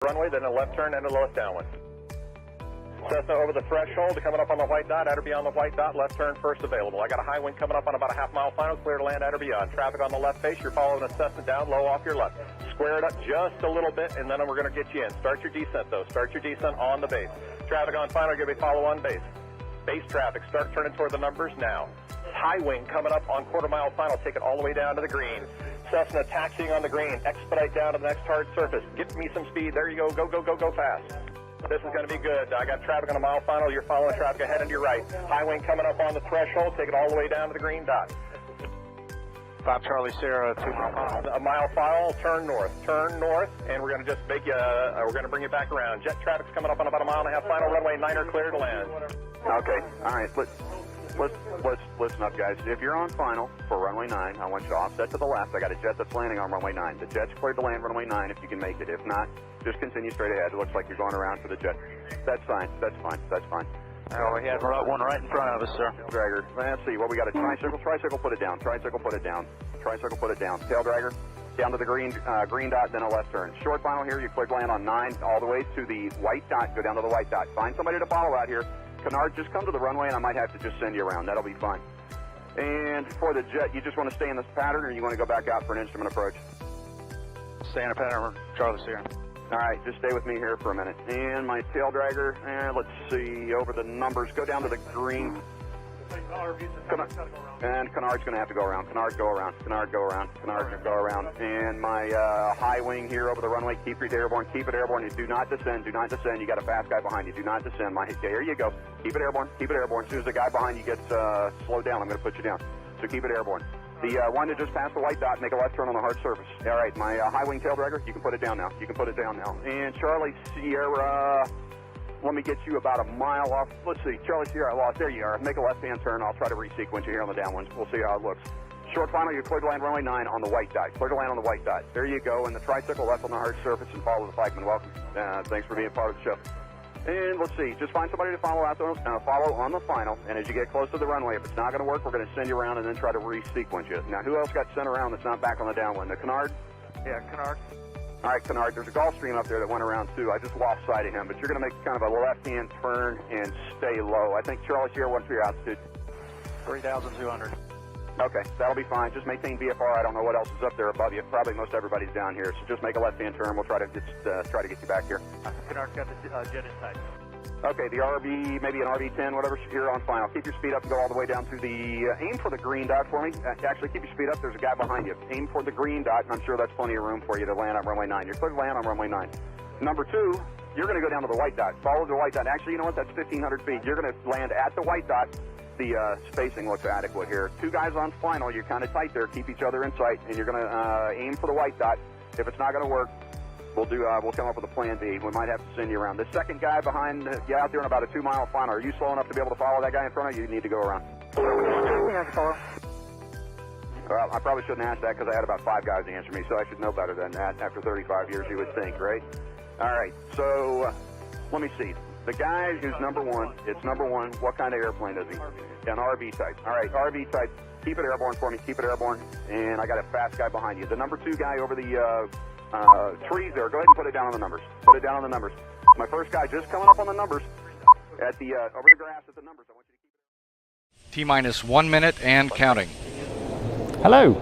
Runway, then a left turn and a lowest downwind. Cessna over the threshold, coming up on the white dot, at or beyond the white dot, left turn first available. I got a high wind coming up on about a half-mile final, clear to land at or beyond. Traffic on the left face, you're following a Cessna down, low off your left. Square it up just a little bit, and then we're going to get you in. Start your descent, though. Start your descent on the base. Traffic on final, give me follow on base. Base traffic, start turning toward the numbers now. High wing coming up on quarter-mile final, take it all the way down to the green. Cessna taxiing on the green, expedite down to the next hard surface. Get me some speed, there you go, go, go, go, go fast. This is going to be good. I got traffic on a mile final, you're following traffic ahead and to your right. High wing coming up on the threshold, take it all the way down to the green dot. 5 Charlie Sierra, 2 mile final. A mile final, turn north, and we're going to just make you, we're going to bring you back around. Jet traffic's coming up on about a mile and a half final, runway 9er clear to land. Okay, all right, let's listen up, guys. If you're on final for runway 9, I want you to offset to the left. I got a jet that's landing on runway 9. The jet's cleared to land runway 9 if you can make it. If not, just continue straight ahead. It looks like you're going around for the jet. That's fine, that's fine, that's fine. Oh, we have one right in front of us, sir. Dragger, let's see, what we got, a tricycle, put it down, tricycle, put it down, tail dragger, down to the green dot, then a left turn. Short final here, you cleared land on 9, all the way to the white dot, go down to the white dot. Find somebody to follow out here. Canard, just come to the runway and I might have to just send you around. That'll be fine. And for the jet, you just want to stay in this pattern or you want to go back out for an instrument approach? Stay in a pattern, Charlie Sierra. All right, just stay with me here for a minute. And my tail dragger, let's see, over the numbers, go down to the green. And Canard's going to have to go around. Canard, go around. And my high wing here over the runway, keep it airborne. You do not descend. You got a fast guy behind you. Do not descend. There you go. Keep it airborne. As soon as the guy behind you gets slowed down, I'm going to put you down. So keep it airborne. The one that just passed the white dot, make a left turn on the hard surface. All right, my high wing tail dragger, you can put it down now. And Charlie Sierra, let me get you about a mile off. Let's see, Charlie Sierra, I lost. There you are. Make a left-hand turn. I'll try to resequence you here on the downwinds. We'll see how it looks. Short final, you're clear to land runway 9 on the white dot. There you go. And the tricycle left on the hard surface and follow the flagman. Welcome. Thanks for being part of the show. And let's see, just find somebody to follow out there, follow on the final. And as you get close to the runway, if it's not going to work, we're going to send you around and then try to resequence you. Now, who else got sent around that's not back on the downwind? The Canard? Yeah, Canard. All right, Canard, there's a Gulfstream up there that went around too. I just lost sight of him, but you're going to make kind of a left-hand turn and stay low. I think Charlie Sierra, what's your altitude? 3,200. Okay, that'll be fine. Just maintain VFR. I don't know what else is up there above you. Probably most everybody's down here, so just make a left-hand turn. We'll try to get you back here. Canard's got the jet in sight. Okay, the RV, maybe an RV-10, whatever, here on final. Keep your speed up and go all the way down to the, aim for the green dot for me. Actually, keep your speed up. There's a guy behind you. Aim for the green dot, and I'm sure that's plenty of room for you to land on runway 9. You're clear to land on runway 9. Number 2, you're going to go down to the white dot. Follow the white dot. Actually, you know what? That's 1,500 feet. You're going to land at the white dot. The spacing looks adequate here. 2 guys on final. You're kind of tight there. Keep each other in sight, and you're going to aim for the white dot. If it's not going to work, we'll come up with a plan B. We might have to send you around. The second guy behind you out there in about a 2-mile final. Are you slow enough to be able to follow that guy in front of you? You need to go around. Yeah, follow. Well, I probably shouldn't ask that because I had about 5 guys answer me, so I should know better than that. After 35 years, you would think, right? All right, so let me see. The guy who's number 1, it's number 1. What kind of airplane is he? An RV type. All right, RV type. Keep it airborne for me. Keep it airborne. And I got a fast guy behind you. The number 2 guy over the trees there. Go ahead and put it down on the numbers. My first guy just coming up on the numbers at the over the grass at the numbers. I want you to keep it. T-minus 1 minute and counting. Hello.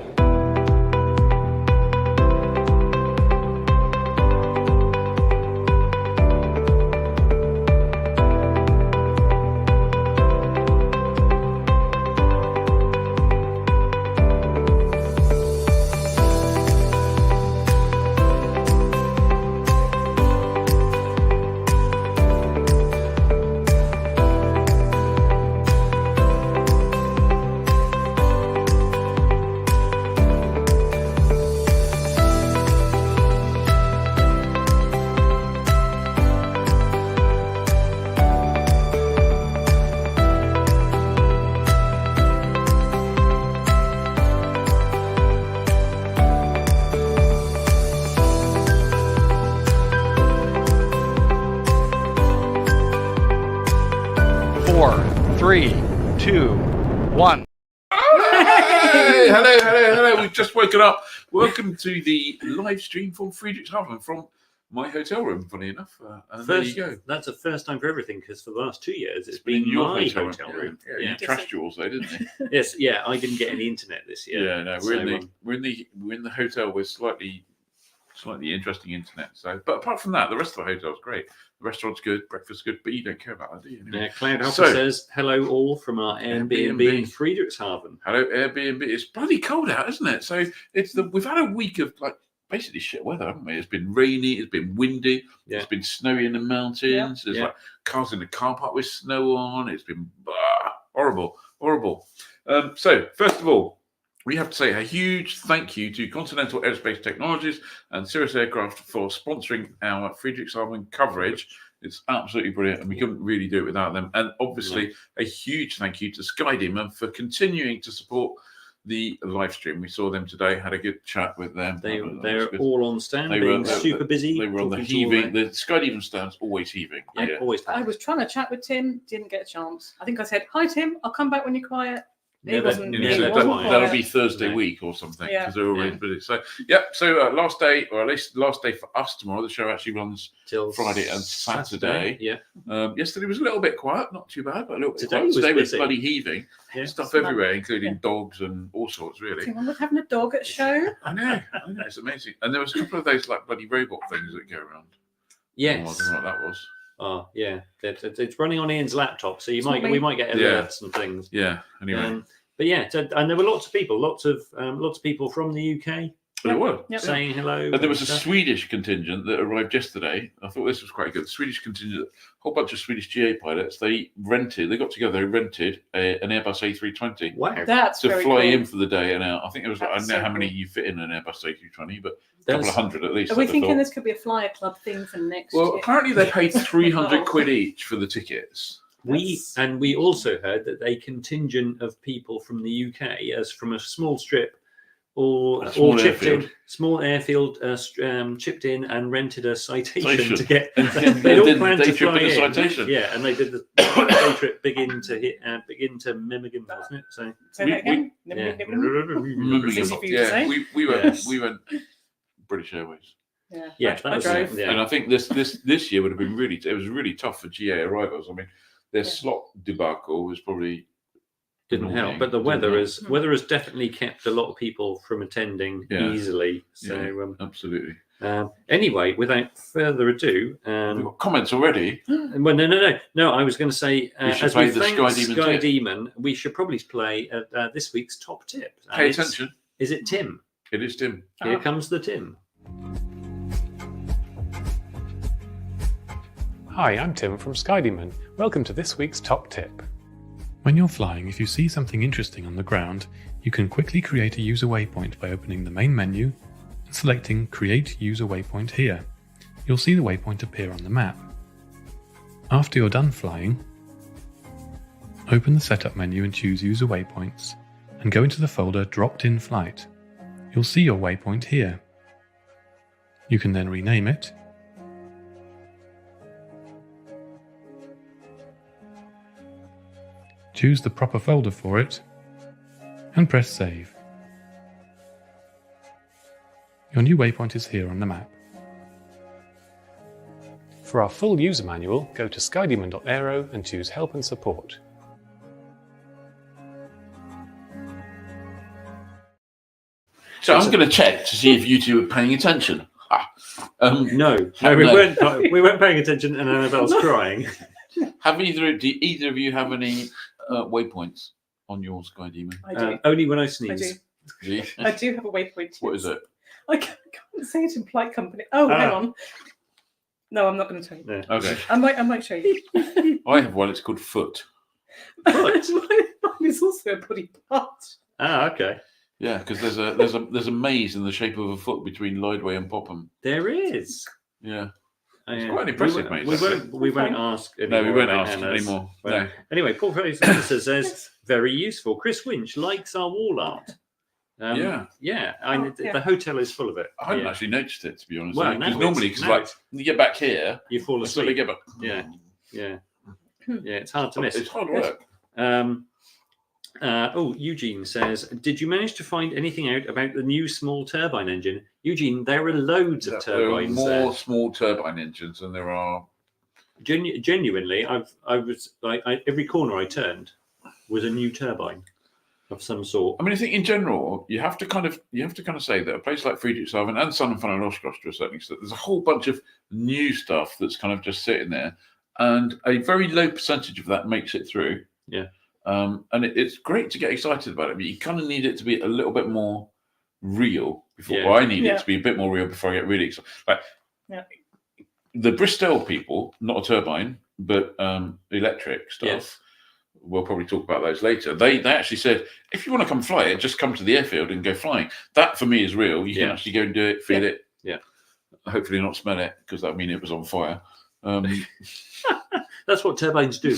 Four, three, two, one. Hey, hello. We've just woken up. Welcome to the live stream from Friedrichshafen, from my hotel room, funny enough. And there you go. That's a first time for everything, because for the last 2 years it's In been your my hotel hotel room. Yeah, you trashed you also, didn't you? Yes, yeah. I didn't get any internet this year. Yeah, no, we're in the hotel with slightly interesting internet. So, but apart from that, the rest of the hotel's great. The restaurant's good, breakfast's good, but you don't care about that, do you? Anyway. Yeah, Cloud Alpha says hello all from our Airbnb in Friedrichshafen. Hello, Airbnb. It's bloody cold out, isn't it? So we've had a week of like basically shit weather, haven't we? It's been rainy, it's been windy, it's been snowy in the mountains. There's like cars in the car park with snow on. It's been horrible. So first of all, we have to say a huge thank you to Continental Aerospace Technologies and Cirrus Aircraft for sponsoring our Friedrichshafen coverage. It's absolutely brilliant, and we couldn't really do it without them. And obviously, a huge thank you to Skydemon for continuing to support the live stream. We saw them today, had a good chat with them. They're all on stand, being super busy. They were on the heaving. The Skydemon stand's always heaving. Always. I was trying to chat with Tim, didn't get a chance. I think I said, "Hi Tim, I'll come back when you're quiet." That'll be Thursday week or something, because they're already busy. So last day, or at least last day for us tomorrow. The show actually runs till Friday and Saturday. Yesterday was a little bit quiet, not too bad, but a little bit quiet. Today was bloody heaving. Stuff everywhere, including dogs and all sorts, really. Anyone with having a dog at a show? I know, it's amazing. And there was a couple of those like bloody robot things that go around. Yes. I don't know what that was. Oh yeah, it's running on Ian's laptop, so we might get alerts and things. Yeah. Anyway, but and there were lots of people from the UK. There were saying hello. And there was a Swedish contingent that arrived yesterday. I thought this was quite good. The Swedish contingent, a whole bunch of Swedish GA pilots. They got together, rented an Airbus A320. Wow, that's to very fly cool. in for the day and out. I think it was. I don't know how many you fit in an Airbus A320, but a couple of hundred at least. Are we thinking this could be a flyer club thing for next year? Well, apparently they paid 300 quid each for the tickets. We also heard that a contingent of people from the UK, as from a small strip, all chipped in, small airfield, chipped in and rented a citation to get. They all planned to fly in. Citation. Yeah, and they did the day trip begin to Memmingen, wasn't it? So say that again. We went British Airways. Yeah, that was and I think this year would have been it was really tough for GA arrivals. I mean, their slot debacle was probably didn't help, but the weather has definitely kept a lot of people from attending easily. So absolutely. Anyway, without further ado, we've got comments already. Well, no. I was going to say, as we thank Sky Demon, we should probably play this week's top tip. Pay attention. Is it Tim? It is Tim. Here comes the Tim. Hi, I'm Tim from Skydemon. Welcome to this week's top tip. When you're flying, if you see something interesting on the ground, you can quickly create a user waypoint by opening the main menu and selecting Create User Waypoint here. You'll see the waypoint appear on the map. After you're done flying, open the Setup menu and choose User Waypoints, and go into the folder Dropped in Flight. You'll see your waypoint here. You can then rename it, choose the proper folder for it, and press Save. Your new waypoint is here on the map. For our full user manual, go to skydemon.aero and choose Help and Support. So I'm going to check to see if you two are paying attention. No, we weren't paying attention, and Annabelle's crying. Do either of you have any waypoints on your Skydemon? I do. Only when I sneeze. I do have a waypoint. What is it? I can't say it in polite company. Oh, hang on. No, I'm not going to tell you. No. Okay. I might show you. I have one. It's called Foot. Mine is also a body part. Okay. Yeah, because there's a maze in the shape of a foot between Lideway and Popham. There is. Yeah. It's quite an impressive maze. We won't ask anymore. No, we won't ask anymore. No. Anyway, Paul Fraser says, very useful. Chris Winch likes our wall art. The hotel is full of it. I hadn't actually noticed it, to be honest. Well, because normally, when you get back here, you fall asleep. Yeah, it's hard to miss. It's hard work. Eugene says, did you manage to find anything out about the new small turbine engine? Eugene, there are loads of turbines. There are more there. small turbine engines than there are. Genuinely, every corner I turned was a new turbine of some sort. I mean, I think in general, you have to kind of say that a place like Friedrichshafen and Sun and Fun and Oshkosh to a certain extent, there's a whole bunch of new stuff that's kind of just sitting there, and a very low percentage of that makes it through. Yeah. And it's great to get excited about it, but you kind of need it to be a little bit more real before. Well, I need it to be a bit more real before I get really excited. Like the Bristol people, not a turbine, but electric stuff. Yes. We'll probably talk about those later. They actually said, if you want to come fly it, just come to the airfield and go flying. That for me is real. You can actually go and do it, feel it. Yeah. Hopefully not smell it, because that would mean it was on fire. That's what turbines do.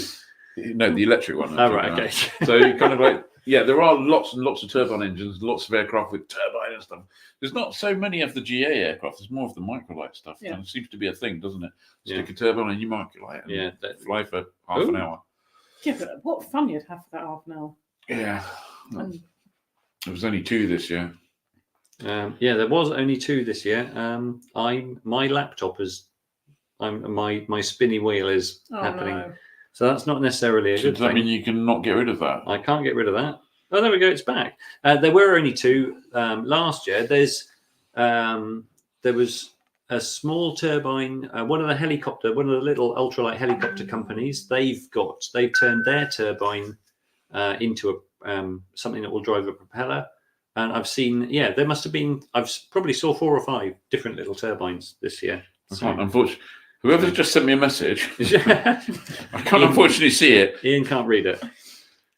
No, the electric one. Oh, right, okay. So you kind of like, there are lots and lots of turbine engines, lots of aircraft with turbine and stuff. There's not so many of the GA aircraft. There's more of the microlight stuff. Yeah. And it seems to be a thing, doesn't it? Stick a turbine in your microlight and fly for half an hour. Yeah, but what fun you'd have for that half an hour. Yeah. There was only 2 this year. There was only 2 this year. My laptop is, my spinny wheel is happening. No. So that's not necessarily a good thing. Does that mean you can not get rid of that? I can't get rid of that. Oh, there we go. It's back. There were only 2 last year. There was a small turbine. One of the little ultralight helicopter companies. They've turned their turbine into something that will drive a propeller. And I've seen, there must have been. I've probably saw 4 or 5 different little turbines this year. Unfortunately, whoever's just sent me a message, I can't unfortunately see it. Ian can't read it.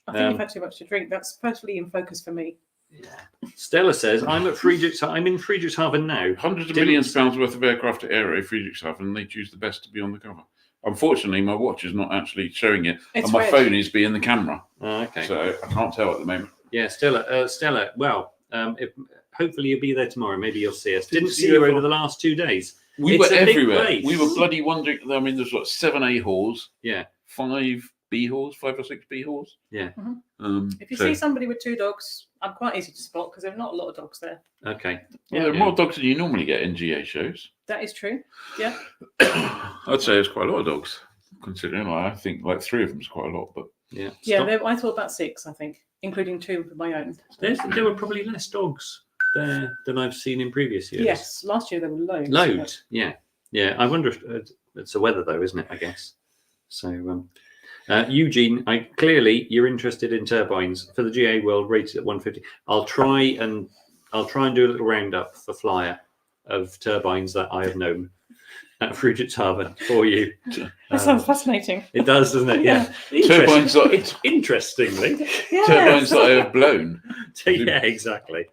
I think you've had too much to drink. That's perfectly in focus for me. Yeah. Stella says, I'm in Friedrichshafen now. Hundreds of millions pounds worth of aircraft at AERO Friedrichshafen, and they choose the best to be on the cover. Unfortunately, my watch is not actually showing it, and my phone is being the camera. Okay. So I can't tell at the moment. Yeah, Stella. Well, hopefully you'll be there tomorrow. Maybe you'll see us. Didn't see you over the last 2 days. We were everywhere. We were bloody wondering. I mean, there's 7 A halls. Yeah. 5 B halls, 5 or 6 B halls. Yeah. If you see somebody with 2 dogs, I'm quite easy to spot because there are not a lot of dogs there. Okay. Well, there are more dogs than you normally get in GA shows. That is true. Yeah. I'd say there's quite a lot of dogs, considering I think 3 of them is quite a lot. But yeah. I thought about 6, I think, including 2 of my own. There were probably less dogs there than I've seen in previous years. Yes, last year there were loads. Loads, yeah. I wonder if it's the weather though, isn't it? I guess. So, Eugene, clearly you're interested in turbines for the GA World rated at 150. I'll try and do a little roundup for Flyer of turbines that I have known at Friedrichshafen for you. That sounds fascinating. It does, doesn't it? Yeah. Turbines Interestingly. Turbines that I have blown. Yeah, exactly.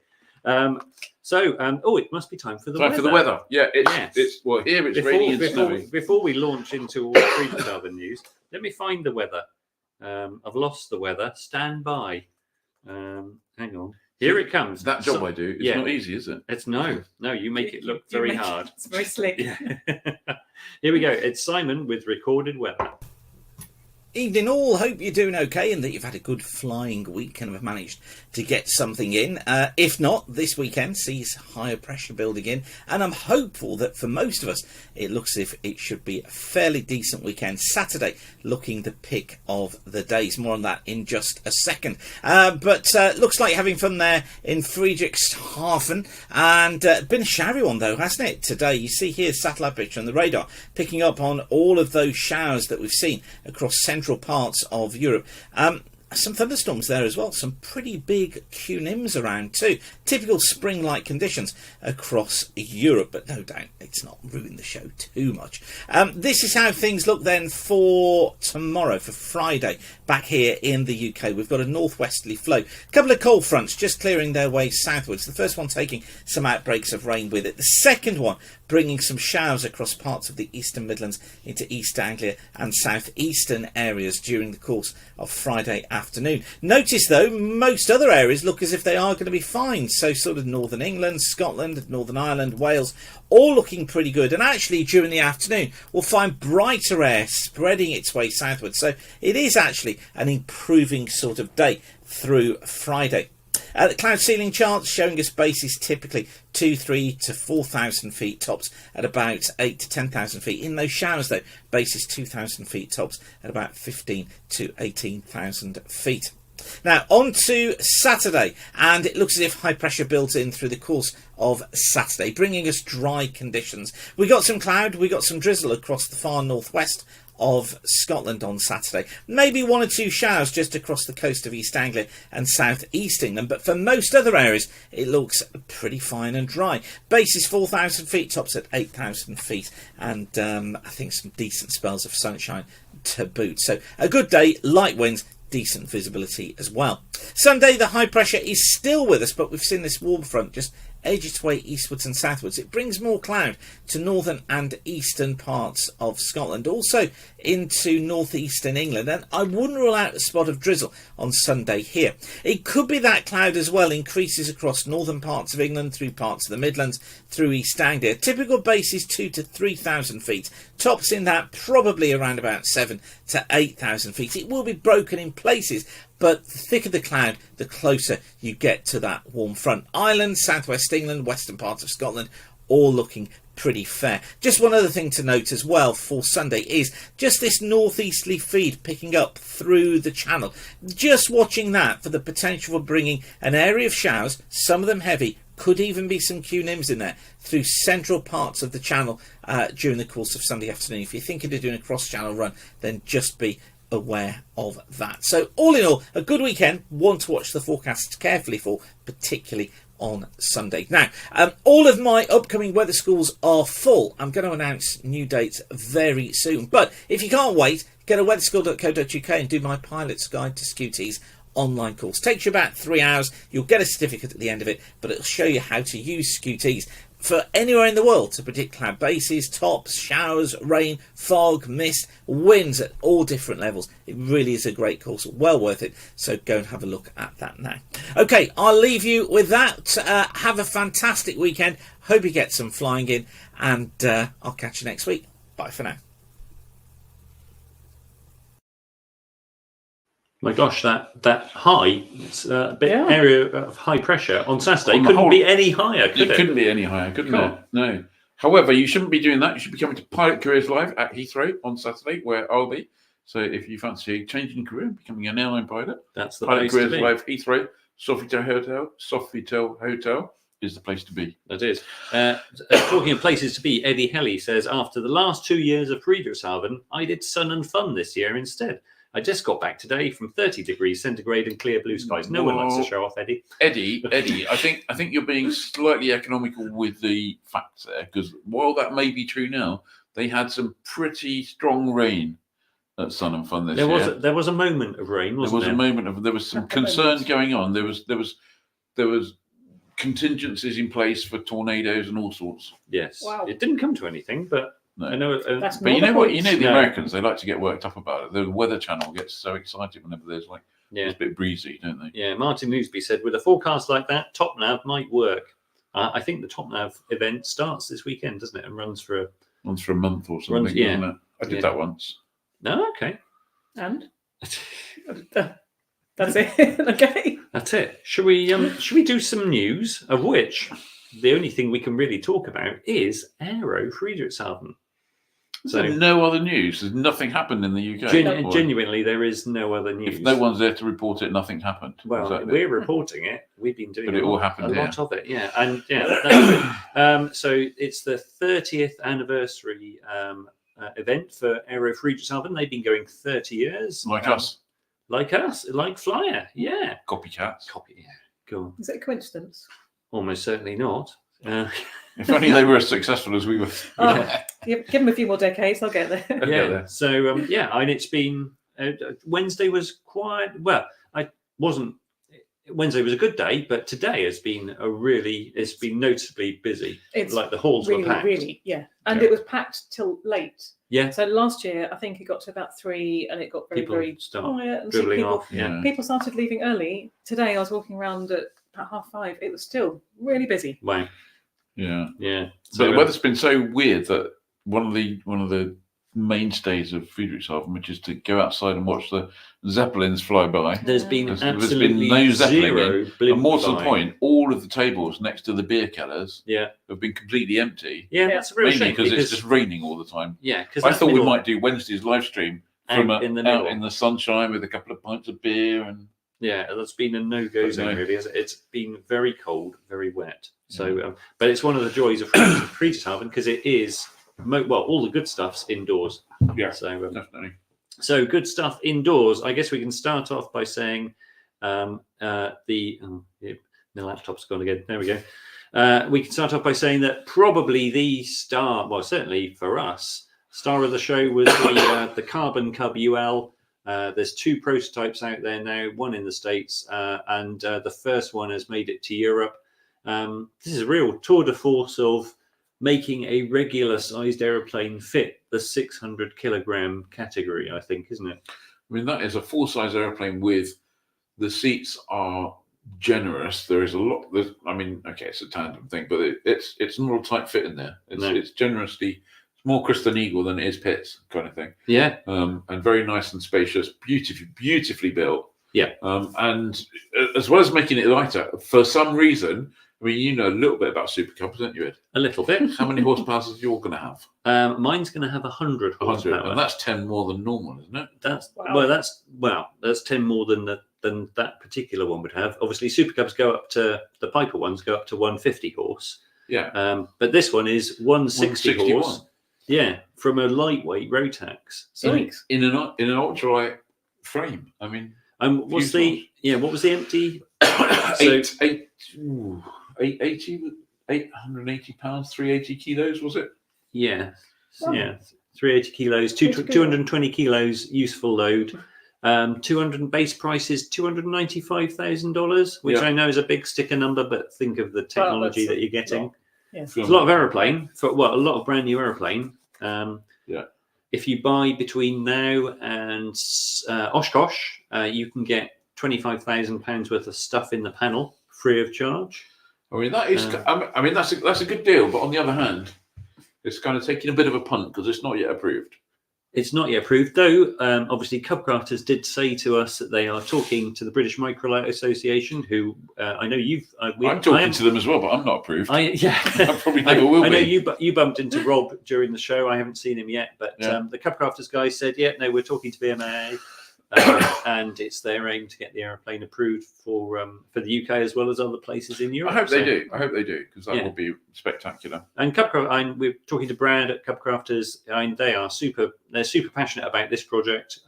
It must be time for the weather. For the weather. Yeah, it's here it's raining and snowing. Before we launch into all the Friedrichshafen news, let me find the weather. I've lost the weather. Stand by. Hang on. Here it comes. That job I do is not easy, is it? It's no. You make it look very hard. It's very slick. Yeah. Here we go. It's Simon with recorded weather. Evening all, hope you're doing okay and that you've had a good flying week and have managed to get something in. If not, this weekend sees higher pressure building in, and I'm hopeful that for most of us it looks as if it should be a fairly decent weekend. Saturday looking the pick of the days. More on that in just a second. But looks like having fun there in Friedrichshafen, and been a showery one though, hasn't it, today? You see here satellite picture on the radar picking up on all of those showers that we've seen across central parts of Europe. Some thunderstorms there as well, some pretty big QNIMs around too. Typical spring-like conditions across Europe, but no doubt it's not ruined the show too much. This is how things look then for tomorrow, for Friday, back here in the UK. We've got a northwesterly flow, a couple of cold fronts just clearing their way southwards. The first one taking some outbreaks of rain with it. The second one bringing some showers across parts of the Eastern Midlands into East Anglia and southeastern areas during the course of Friday afternoon. Notice though, most other areas look as if they are going to be fine. So sort of Northern England, Scotland, Northern Ireland, Wales, all looking pretty good. And actually during the afternoon we'll find brighter air spreading its way southwards. So it is actually an improving sort of day through Friday. The cloud ceiling charts showing us bases typically 2,300 to 4,000 feet, tops at about 8,000 to 10,000 feet. In those showers, though, bases 2,000 feet, tops at about 15,000 to 18,000 feet. Now, on to Saturday, and it looks as if high pressure builds in through the course of Saturday, bringing us dry conditions. We got some cloud, we got some drizzle across the far northwest of Scotland on Saturday. Maybe 1 or 2 showers just across the coast of East Anglia and South East England, but for most other areas it looks pretty fine and dry. Bases 4,000 feet, tops at 8,000 feet, and I think some decent spells of sunshine to boot. So a good day, light winds, decent visibility as well. Sunday, the high pressure is still with us, but we've seen this warm front just edge its way eastwards and southwards. It brings more cloud to northern and eastern parts of Scotland, also into northeastern England, and I wouldn't rule out a spot of drizzle on Sunday here. It could be that cloud as well increases across northern parts of England, through parts of the Midlands, through East Anglia. Typical base is 2,000 to 3,000 feet, tops in that probably around about 7,000 to 8,000 feet. It will be broken in places, but the thicker the cloud, the closer you get to that warm front. Ireland, southwest England, western parts of Scotland, all looking pretty fair. Just one other thing to note as well for Sunday is just this northeasterly feed picking up through the channel. Just watching that for the potential for bringing an area of showers, some of them heavy, could even be some Q-nims in there, through central parts of the channel during the course of Sunday afternoon. If you're thinking of doing a cross-channel run, then just be aware of that. So all in all, a good weekend, one to watch the forecasts carefully for, particularly on Sunday. Now, all of my upcoming weather schools are full. I'm going to announce new dates very soon, but if you can't wait, go to weatherschool.co.uk and do my Pilot's Guide to Scooties online course. Takes you about 3 hours. You'll get a certificate at the end of it, but it'll show you how to use Scooties for anywhere in the world to predict cloud bases, tops, showers, rain, fog, mist, winds at all different levels. It really is a great course, well worth it. So go and have a look at that now. Okay, I'll leave you with that. Have a fantastic weekend. Hope you get some flying in, and I'll catch you next week. Bye for now. My gosh, that high area of high pressure on Saturday couldn't be any higher, could it? It couldn't be any higher, couldn't it? No. However, you shouldn't be doing that. You should be coming to Pilot Careers Live at Heathrow on Saturday, where I'll be. So if you fancy changing career, becoming an airline pilot, that's the Pilot place Careers to be. Live, Heathrow, Sofitel Hotel is the place to be. That is. Talking of places to be, Eddie Helly says, after the last 2 years of Friedrichshafen, I did sun and fun this year instead. I just got back today from 30 degrees centigrade and clear blue skies. No one likes to show off, Eddie. Eddie, I think you're being slightly economical with the facts there, because while that may be true now, they had some pretty strong rain at Sun and Fun this year. There was a moment of rain, wasn't there? There was some concern going on. There was contingencies in place for tornadoes and all sorts. Yes. Wow. It didn't come to anything, but No. I know. But you know what? You know the Americans, they like to get worked up about it. The Weather Channel gets so excited whenever there's it's a bit breezy, don't they? Yeah, Martin Newsby said, with a forecast like that, Top Nav might work. I think the Top Nav event starts this weekend, doesn't it? And runs for a month or something. Doesn't it? I did that once. No, okay. And that's it. Okay. That's it. Should we do some news, of which the only thing we can really talk about is AERO Friedrichshafen. So no other news. There's nothing happened in the UK. Genuinely, there is no other news. If no one's there to report it, nothing happened. Well, we're reporting it. We've been doing but it all happened a lot of it. Yeah, and that's so it's the 30th anniversary event for AERO Friedrichshafen. They've been going 30 years. Like us. Like us. Like Flyer. Yeah. Copycats. Yeah. Cool. Is it a coincidence? Almost certainly not. If only they were as successful as we were. Give them a few more decades, they'll get there. Yeah. So and it's been Wednesday was quiet. Well, Wednesday was a good day, but today has been it's been noticeably busy. It's like the halls really, were packed. Really, yeah. And it was packed till late. Yeah. So last year, I think it got to about 3 and it got very quiet. And dribbling people, off. Yeah. People started leaving early. Today, I was walking around at about 5:30. It was still really busy. Wow. Yeah. Yeah. So the weather's been so weird that one of the mainstays of Friedrichshafen, which is to go outside and watch the Zeppelins fly by. There's been There's absolutely been no Zeppelin zero in, blimp and more to the flying. point, all of the tables next to the beer kellers have been completely empty. Yeah, that's a real Mainly shame because it's just raining all the time. Yeah, because I thought we might do Wednesday's live stream from out in the out middle. in the sunshine with a couple of pints of beer and. Yeah, that's been a no-go zone, really. It's been very cold, very wet. So, but it's one of the joys of Friedrichshafen because it is, all the good stuff's indoors. Yeah, so definitely. So good stuff indoors. I guess we can start off by saying the laptop's gone again. There we go. We can start off by saying that probably the star, well, certainly for us, star of the show was the Carbon Cub UL. There's 2 prototypes out there now, one in the States, and the first one has made it to Europe. This is a real tour de force of making a regular sized aeroplane fit the 600 kilogram category, I think, isn't it? I mean, that is a full-size airplane with the seats are generous. There is a lot. It's a tandem thing, but it's not a tight fit in there. It's generously. It's more Christian Eagle than it is Pitts, kind of thing. Yeah. And very nice and spacious, beautifully built. Yeah. And as well as making it lighter, for some reason, I mean, you know a little bit about Super Cubs, don't you, Ed? A little bit. How many horsepower is yours going to have? Mine's going to have 100 horsepower. 100, and that's 10 more than normal, isn't it? That's 10 more than that particular one would have. Obviously, Super Cubs go up to the Piper ones go up to 150 horse. Yeah. But this one is 160 horse. 161. Yeah, from a lightweight Rotax. In an ultralight frame. I mean, what was the empty? 880 pounds, 380 kilos, was it? Yeah. Yeah. 380 kilos, 220 kilos useful load. 200 base price is $295,000, which I know is a big sticker number, but think of the technology that you're getting. Yes. It's a lot of aeroplane a lot of brand new aeroplane. If you buy between now and Oshkosh, you can get £25,000 worth of stuff in the panel free of charge. I mean, that is. I mean, that's a good deal. But on the other hand, it's kind of taking a bit of a punt because it's not yet approved. It's not yet approved, though. Obviously, Cubcrafters did say to us that they are talking to the British Microlight Association, who I know you've. I'm talking to them as well, but I'm not approved. I probably never will be. I know you bumped into Rob during the show. I haven't seen him yet, but the Cubcrafters guy said, we're talking to BMA, and it's their aim to get the aeroplane approved for the UK as well as other places in Europe. I hope they do, because that would be spectacular. And we're talking to Brad at Cubcrafters, and they're super passionate about this project.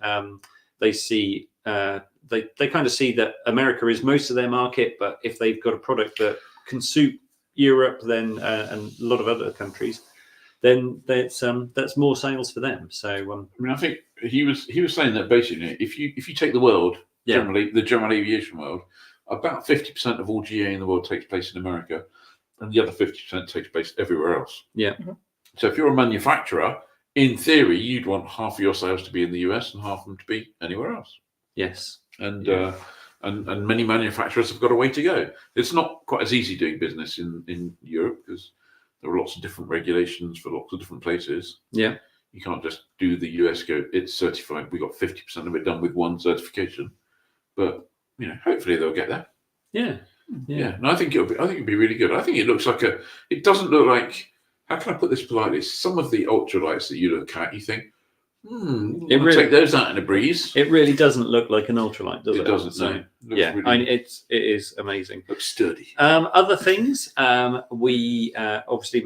They see they kind of see that America is most of their market, but if they've got a product that can suit Europe, then and a lot of other countries, then that's more sales for them. So I mean, I think he was saying that basically, if you take the world generally, the general aviation world, about 50% of all GA in the world takes place in America, and the other 50% takes place everywhere else. Yeah. Mm-hmm. So if you're a manufacturer, in theory, you'd want half of your sales to be in the US and half of them to be anywhere else. Yes. And many manufacturers have got a way to go. It's not quite as easy doing business in Europe because there are lots of different regulations for lots of different places. Yeah. You can't just do the US go, it's certified. We got 50% of it done with one certification. But, hopefully they'll get there. Yeah. Yeah. And I think it'll be really good. I think it looks like it doesn't look like, how can I put this politely? Some of the ultralights that you look at, you think, take those out in a breeze. It really doesn't look like an ultralight, does it? It doesn't, no. It is amazing. Looks sturdy. Other things, we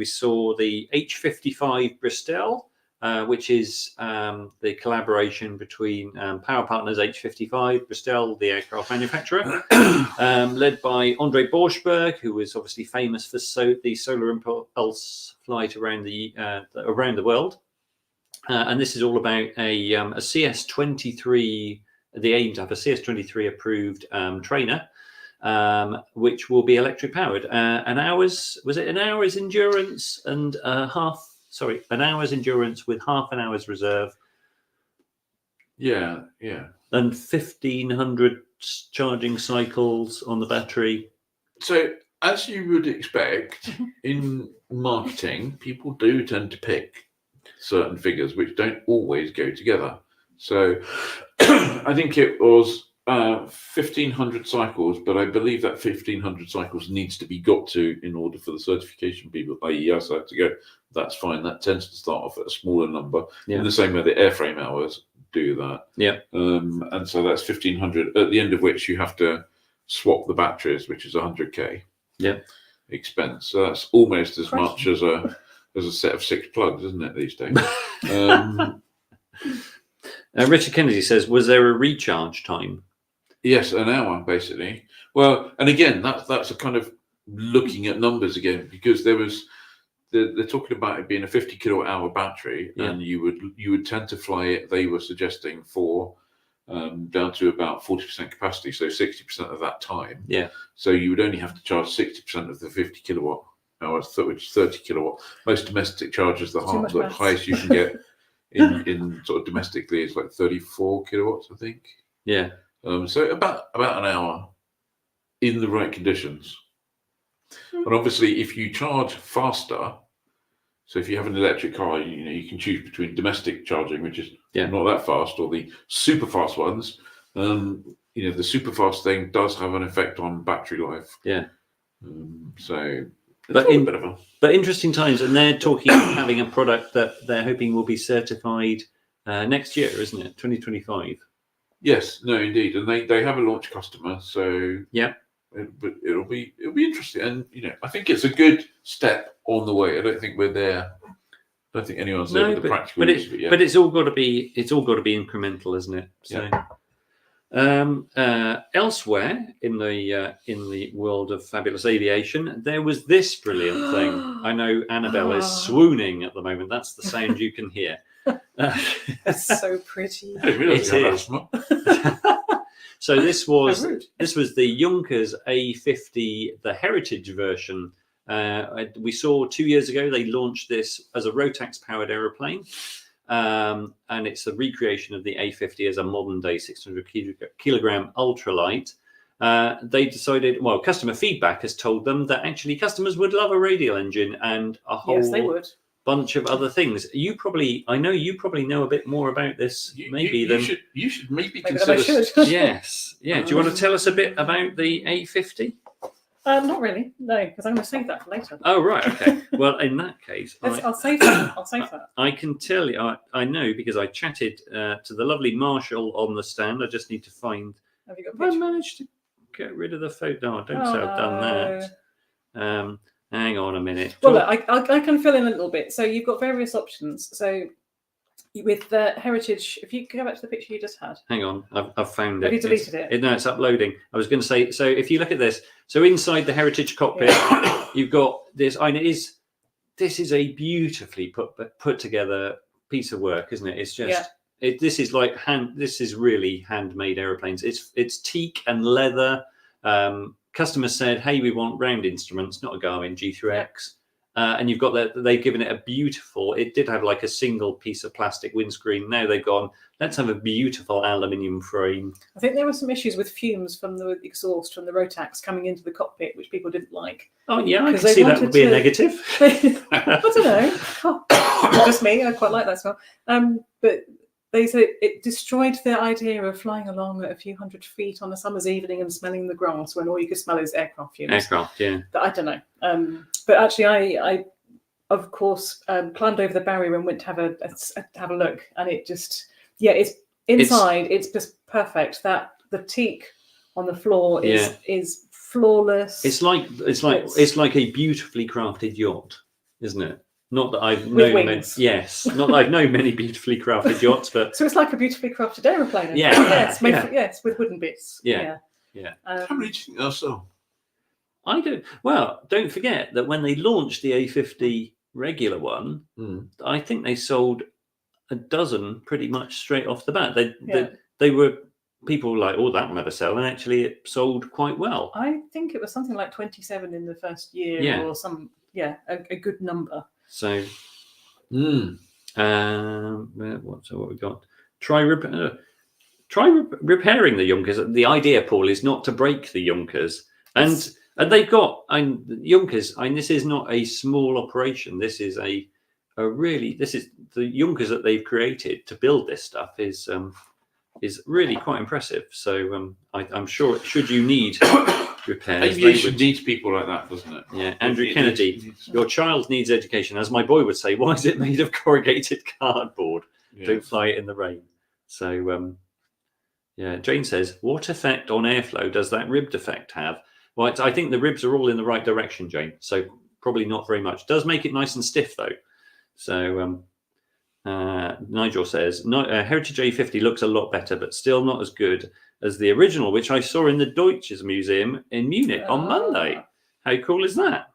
saw the H55 Bristol, which is the collaboration between Power Partners H55 Bristol, the aircraft manufacturer, led by Andre Borschberg, who was obviously famous for the solar impulse flight around the world. And this is all about a CS23, the aim to have a CS23 approved trainer, which will be electric powered. An hour's endurance and an hour's endurance with half an hour's reserve. Yeah. And 1,500 charging cycles on the battery. So, as you would expect, in marketing, people do tend to pick certain figures, which don't always go together. So I think it was 1,500 cycles, but I believe that 1,500 cycles needs to be got to in order for the certification people, i.e. EASA, to go, that's fine. That tends to start off at a smaller number, in the same way the airframe hours do that. Yeah. And so that's 1,500, at the end of which you have to swap the batteries, which is 100k. Yeah. Expense. So that's almost as much as a set of 6 plugs, isn't it, these days? Richard Kennedy says, was there a recharge time? Yes, an hour, basically. Well, and again, that's a kind of looking at numbers again, because they're talking about it being a 50 kilowatt hour battery, and you would tend to fly it, they were suggesting, for down to about 40% capacity, so 60% of that time. Yeah. So you would only have to charge 60% of the 50 kilowatt hours, which is 30 kilowatt. Most domestic chargers, the highest you can get in sort of domestically is like 34 kilowatts, I think. Yeah. So about an hour in the right conditions. And obviously, if you charge faster, so if you have an electric car, you can choose between domestic charging, which is not that fast, or the super fast ones. The super fast thing does have an effect on battery life. Yeah. But interesting times, and they're talking having a product that they're hoping will be certified next year, isn't it? 2025. Yes, no, indeed, and they have a launch customer, so but it'll be interesting, and I think it's a good step on the way. I don't think we're there. I don't think anyone's there with the practical use of it yet. But it's all got to be incremental, isn't it? So, elsewhere in the world of fabulous aviation, there was this brilliant thing. I know Annabelle is swooning at the moment. That's the sound you can hear. It's so pretty. It is. So this was the Junkers A50, the Heritage version. We saw 2 years ago they launched this as a Rotax powered aeroplane, and it's a recreation of the A50 as a modern day 600 kilogram ultralight. They decided, well, customer feedback has told them that actually customers would love a radial engine and a whole bunch of other things. I know you probably know a bit more about this. You should maybe consider. Yes, yeah. Do you want to tell us a bit about the A50? Not really, no, because I'm going to save that for later. Oh right, okay. Well, in that case, I'll save that. I'll save that. I can tell you, I know because I chatted to the lovely Marshall on the stand. I just need to find. Have you got a picture? I managed to get rid of the photo. Oh, don't say I've done that. Hang on a minute. Well, look, I can fill in a little bit. So you've got various options. So with the Heritage, if you go back to the picture you just had. Hang on, I've found it. Have you deleted it? No, it's uploading. I was going to say, so if you look at this, so inside the Heritage cockpit, you've got this. This is a beautifully put together piece of work, isn't it? It's just. This is like This is really handmade airplanes. It's teak and leather. Customers said, "Hey, we want round instruments, not a Garmin G3X." And you've got that. They've given it a beautiful. It did have like a single piece of plastic windscreen. Now they've gone. Let's have a beautiful aluminium frame. I think there were some issues with fumes from the exhaust from the Rotax coming into the cockpit, which people didn't like. Oh yeah, I can see that would be a negative. I don't know. Just me. I quite like that smell. But they said it destroyed the idea of flying along at a few hundred feet on a summer's evening and smelling the grass when all you could smell is aircraft fumes. Aircraft, yeah. But I don't know. But actually, I of course climbed over the barrier and went to have a look, and it just it's inside. It's just perfect. That the teak on the floor is flawless. It's like a beautifully crafted yacht, isn't it? Not that I've known many, not that I've known many beautifully crafted yachts, but so it's like a beautifully crafted aeroplane. Yes, with wooden bits. Yeah. How many do you think they'll sell? I don't. Well, don't forget that when they launched the A50 regular one, I think they sold a dozen pretty much straight off the bat. They were people like, oh, that will never sell, and actually it sold quite well. I think it was something like 27 in the first year, or some a good number. So, what we got? Try repairing the Junkers. The idea, Paul, is not to break the Junkers, and they've got Junkers. This is not a small operation. This is a really, this is the Junkers that they've created to build this stuff is really quite impressive. So I'm sure should you need repairs, aviation needs people like that, doesn't it? Yeah, Andrew Kennedy, your child needs education. As my boy would say, why is it made of corrugated cardboard? Yes. Don't fly it in the rain. So yeah, Jane says, what effect on airflow does that ribbed effect have? Well, I think the ribs are all in the right direction, Jane. So probably not very much. Does make it nice and stiff though. So Nigel says, Heritage A50 looks a lot better, but still not as good as the original, which I saw in the Deutsches Museum in Munich on Monday. How cool is that?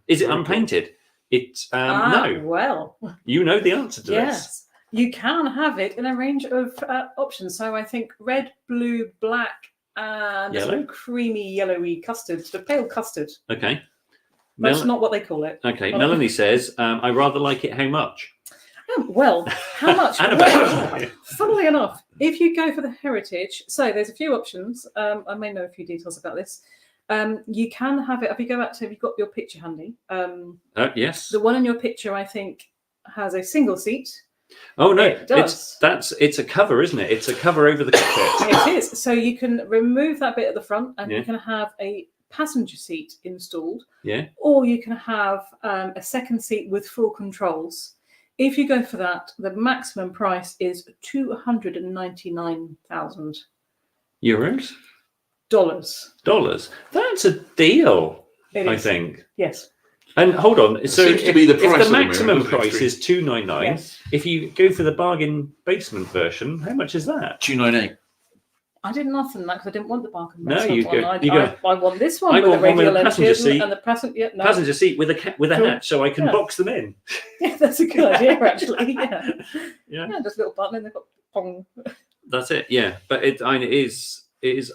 Is it unpainted? It's no. Well, you know the answer to this. You can have it in a range of options. So I think red, blue, black, and Yellow? creamy, yellowy custard, the pale custard. Okay. That's not what they call it. Okay. Melanie says, I rather like it. How much? Well, how much? Annabelle. Funnily enough, if you go for the Heritage, so there's a few options. I may know a few details about this. You can have it, if you go back to, have you got your picture handy? Yes. The one in your picture, I think, has a single seat. Oh no, it does. It's a cover, isn't it? It's a cover over the cockpit. It is. So you can remove that bit at the front, and you can have a passenger seat installed. Yeah. Or you can have a second seat with full controls. If you go for that, the maximum price is $299,000. Euros? Dollars. That's a deal. It I is. think. Yes. And hold on. So seems to be the price if at the the maximum moment, price is $299, Yes. if you go for the bargain basement version, how much is that? 298. I didn't ask them that because I didn't want the bargain. No, basement you one. go- I, you go- I want this one I with want the one with a radial passenger engine seat. and the passenger. Yeah, no. Passenger seat with a Cool. hatch, so I can Yeah. box them in. Yeah, that's a good idea, actually. Yeah. Yeah. Yeah, just a little button and they've got pong. That's it. Yeah, but it is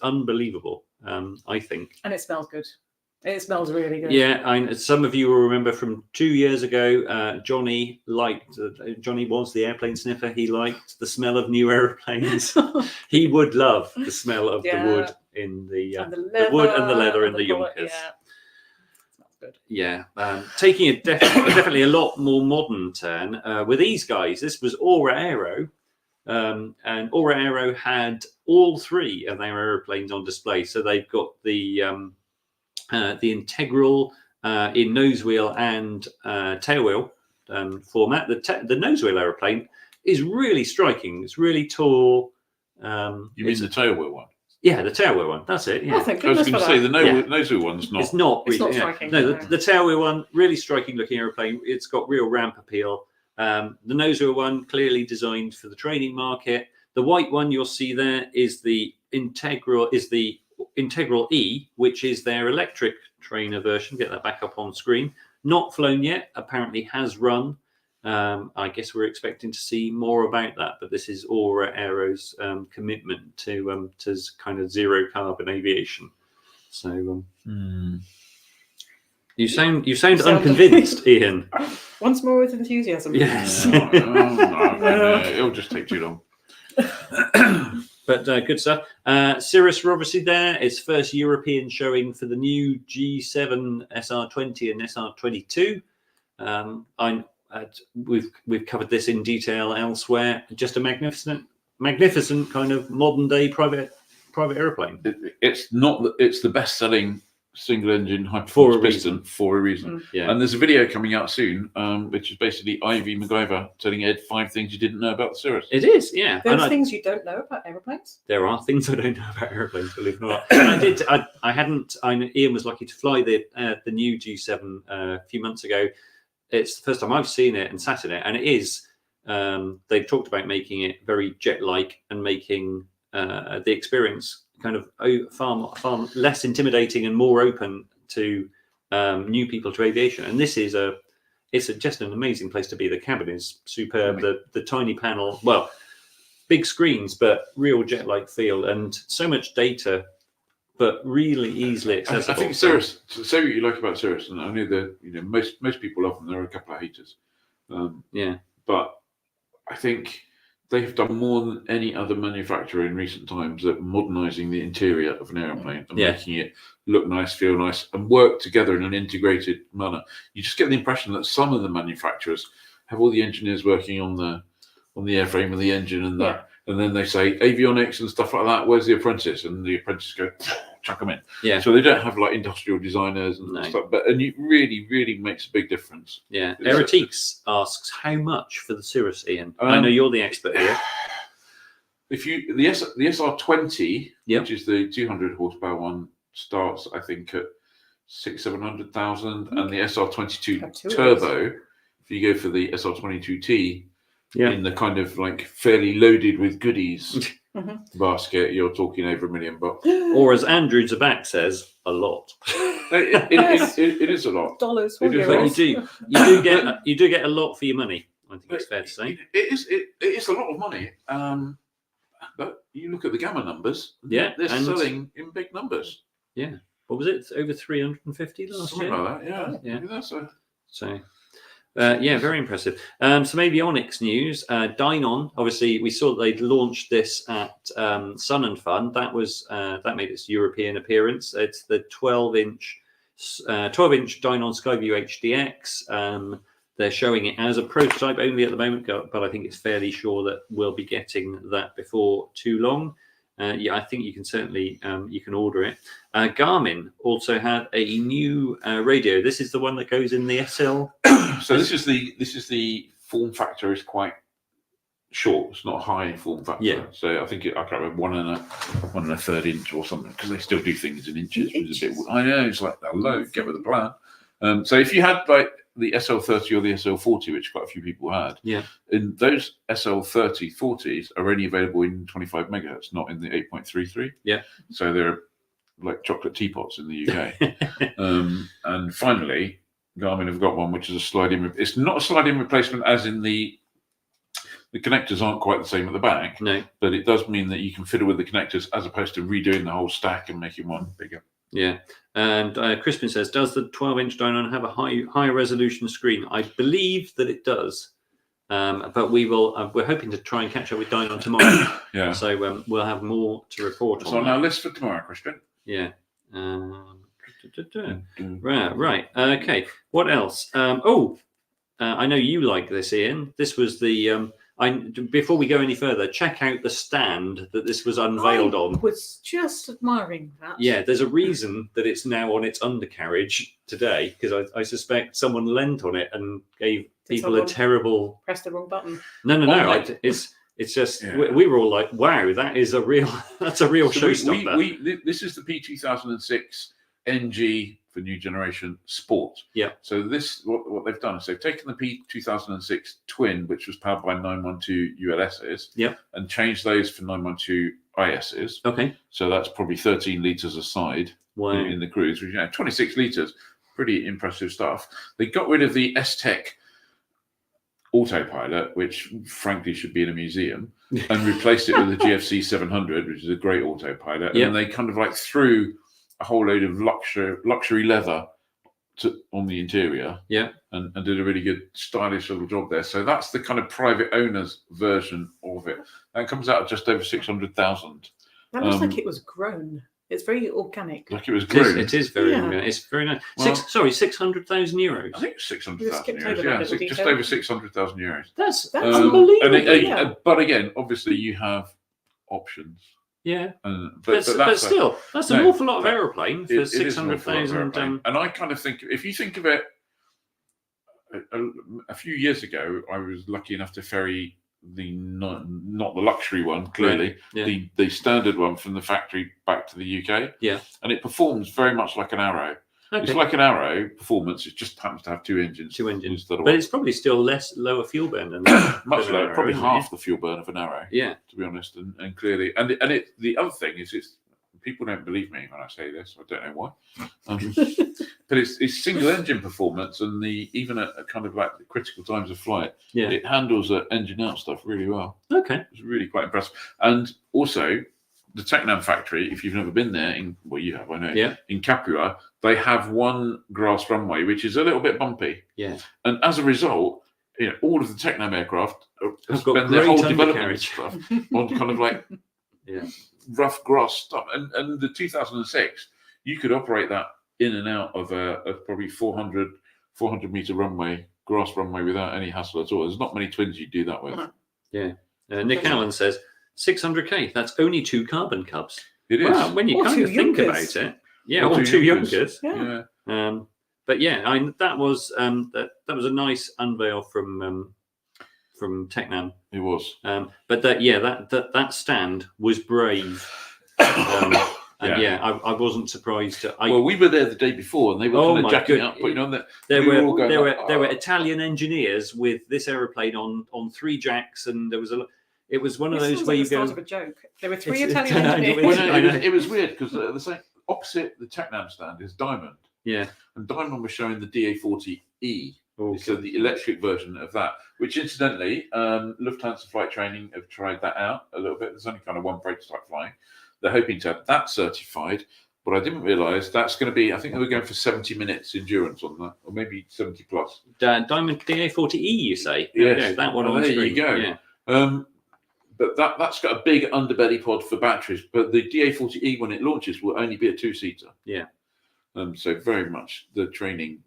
unbelievable. I think. And it smells good. It smells really good. Yeah, some of you will remember from 2 years ago, Johnny was the airplane sniffer. He liked the smell of new aeroplanes. He would love the smell of the wood in the wood and the leather in the Junkers. Yeah. Smells good. Yeah, taking a definitely a lot more modern turn with these guys. This was AERO Aero, and AERO Aero had all three of their aeroplanes on display. So they've got the integral in nose wheel and tail wheel format. The nose wheel aeroplane is really striking. It's really tall. You mean the tail wheel one? Yeah, the tail wheel one. That's it. Yeah. Oh, thank I was goodness going to for say that. the nose wheel one's not. It's not It's really. not striking, No, no. the tail wheel one, really striking looking aeroplane. It's got real ramp appeal. The nose wheel one, clearly designed for the training market. The white one you'll see there is the Integral E, which is their electric trainer version. Get that back up on screen. Not flown yet. Apparently has run. I guess we're expecting to see more about that. But this is AERO Aero's commitment to kind of zero carbon aviation. So you sound unconvinced, Ian. Once more with enthusiasm. Yes. No, it'll just take too long. But good stuff. Cirrus are obviously there. It's first European showing for the new G7 SR20 and SR22. We've covered this in detail elsewhere. Just a magnificent kind of modern day private aeroplane. It's the best selling single engine high For a performance piston for a reason. Yeah. And there's a video coming out soon, which is basically Ivy MacGyver telling Ed 5 things you didn't know about the Cirrus. It is, yeah. Those things you don't know about aeroplanes? There are things I don't know about airplanes, believe it or not. Ian was lucky to fly the new G7 a few months ago. It's the first time I've seen it and sat in it, and it is. They've talked about making it very jet-like and making the experience kind of far less intimidating and more open to new people to aviation. And this is just an amazing place to be. The cabin is superb. The tiny panel, well, big screens, but real jet-like feel, and so much data, but really easily accessible. I think Cirrus. Say what you like about Cirrus, and I know that most people love them. There are a couple of haters. But I think they have done more than any other manufacturer in recent times at modernising the interior of an aeroplane and making it look nice, feel nice, and work together in an integrated manner. You just get the impression that some of the manufacturers have all the engineers working on the airframe and the engine and that, and then they say avionics and stuff like that. Where's the apprentice? And the apprentice go, chuck them in. Yeah. So they don't have like industrial designers and stuff, and it really makes a big difference. Yeah. Aerotiques asks how much for the Cirrus, Ian. I know you're the expert here. If you the SR20, which is the 200 horsepower one, starts I think at 600,000-700,000, and the SR22 turbo, if you go for the SR22T, in the kind of like fairly loaded with goodies basket, you're talking over $1 million. Or as Andrew Zabak says, a lot. It is a lot. Dollars. But you do get a lot for your money. I think it's fair to say. It is a lot of money. But you look at the Gamma numbers. Yeah, they're selling in big numbers. Yeah. What was it? Over 350 last Something year? like that, yeah. Very impressive. Some avionics news. Dynon, obviously, we saw that they'd launched this at Sun and Fun. That was that made its European appearance. It's the 12-inch Dynon Skyview HDX. They're showing it as a prototype only at the moment, but I think it's fairly sure that we'll be getting that before too long. I think you can certainly you can order it. Garmin also had a new radio. This is the one that goes in the SL. So this is the form factor is quite short. It's not high form factor. Yeah. So I think I can't remember 1 1/3 inch or something, because they still do things in inches. Which is a bit. I know, it's like hello, get with the plan. So if you had like the SL30 or the SL40, which quite a few people had, and those SL30 40s are only available in 25 megahertz, not in the 8.33. Yeah. So they're like chocolate teapots in the UK. And finally, Garmin have got one which is a slide-in. It's not a slide-in replacement, as in the connectors aren't quite the same at the back. No. But it does mean that you can fiddle with the connectors as opposed to redoing the whole stack and making one bigger. Yeah. And Crispin says, does the 12-inch Dynon have a high resolution screen? I believe that it does. But we will. We're hoping to try and catch up with Dynon tomorrow. Yeah. So we'll have more to report on. On our list for tomorrow, Crispin. Yeah. Right. Okay. What else? I know you like this, Ian. This was the. Before we go any further, check out the stand that this was unveiled on. I was just admiring that. Yeah, there's a reason that it's now on its undercarriage today, because I suspect someone leant on it and gave people a terrible. Press the wrong button. No. It's just we were all like, wow, that's a real showstopper. This is the P2006 NG for new generation Sport. Yeah. So this what they've done is they've taken the P2006 Twin, which was powered by 912 ULSs, and changed those for 912 ISs. Okay. So that's probably 13 litres a side in the cruise, which 26 litres, pretty impressive stuff. They got rid of the S-Tech autopilot, which frankly should be in a museum, and replaced it with the GFC 700, which is a great autopilot. And they kind of like threw a whole load of luxury leather on the interior, and did a really good stylish little job there. So that's the kind of private owner's version of it. That comes out at just over 600,000. That looks like it was grown. It's very organic. Like it was grown. It is very. It's very nice. Well, 600,000 euros. I think it's 600,000 euros. Just over 600,000 euros. That's unbelievable. But again, obviously, you have options. Yeah, but still, that's an awful lot of aeroplane for 600,000. And I kind of think, if you think of it, a few years ago, I was lucky enough to ferry the not the luxury one, clearly, the standard one from the factory back to the UK. Yeah, and it performs very much like an Arrow. Okay. It's like an Arrow performance. It just happens to have two engines. But it's probably still lower fuel burn than much lower. Probably half the fuel burn of an Arrow. Yeah, to be honest, and clearly, the other thing is, people don't believe me when I say this. I don't know why, but it's single engine performance, and even at kind of like the critical times of flight, it handles engine out stuff really well. Okay, it's really quite impressive, and also. The Tecnam factory, if you've never been there, you have, I know, in Capua, they have one grass runway, which is a little bit bumpy. Yeah. And as a result, all of the Tecnam aircraft spend their whole development stuff on kind of like rough grass stuff. And the 2006, you could operate that in and out of a probably 400 meter runway grass runway without any hassle at all. There's not many twins you do that with. Yeah. Nick Allen says 600k. That's only 2 carbon cubs. It is. Well, when you Or kind 2 of think Junkers. about it, yeah, Or or 2 2 Junkers. Junkers. Yeah. But yeah, that was that was a nice unveil from Tecnam. It was. But that stand was brave. And I wasn't surprised. Well, we were there the day before, and they were kind of jacking God. up, putting on that. There we were all going there like, were Italian engineers with this aeroplane on 3 jacks, and there was it was one of This those sounds where like you the start go. of a joke. There were 3 It's- Italian engineers. Well, no, it was weird because the same opposite the Tecnam stand is Diamond, Yeah. and Diamond was showing the DA40E, Okay. so the electric version of that. Which, incidentally, Lufthansa Flight Training have tried that out a little bit. There's only kind of one prototype flying. They're hoping to have that certified. But I didn't realise that's going to be. I think they were going for 70 minutes endurance on that, or maybe 70 plus. Diamond DA40E, you say? Yes. Yeah, that one on the There screen. you go. Yeah. But that's got a big underbelly pod for batteries. But the DA40E, when it launches, will only be a 2-seater. Yeah. So very much the training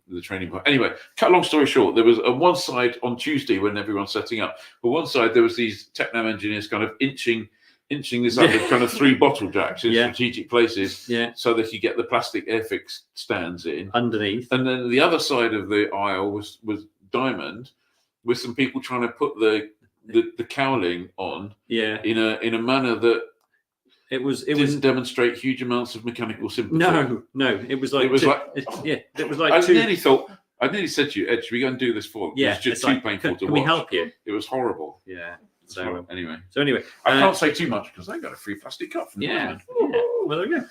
part. Anyway, cut long story short, there was on one side on Tuesday when everyone's setting up. On one side there was these Tecnam engineers kind of inching this up with kind of 3 bottle jacks in strategic places, so that you get the plastic airfix stands in underneath. And then the other side of the aisle was Diamond, with some people trying to put the cowling on, in a manner that it didn't demonstrate huge amounts of mechanical sympathy. No, it was like I nearly said to you, Ed, should we go and do this for them? Yeah, it's just too painful to watch. Can we help you? It was horrible. Yeah. So anyway, I can't say too much because I got a free plastic cup from Well, there we go.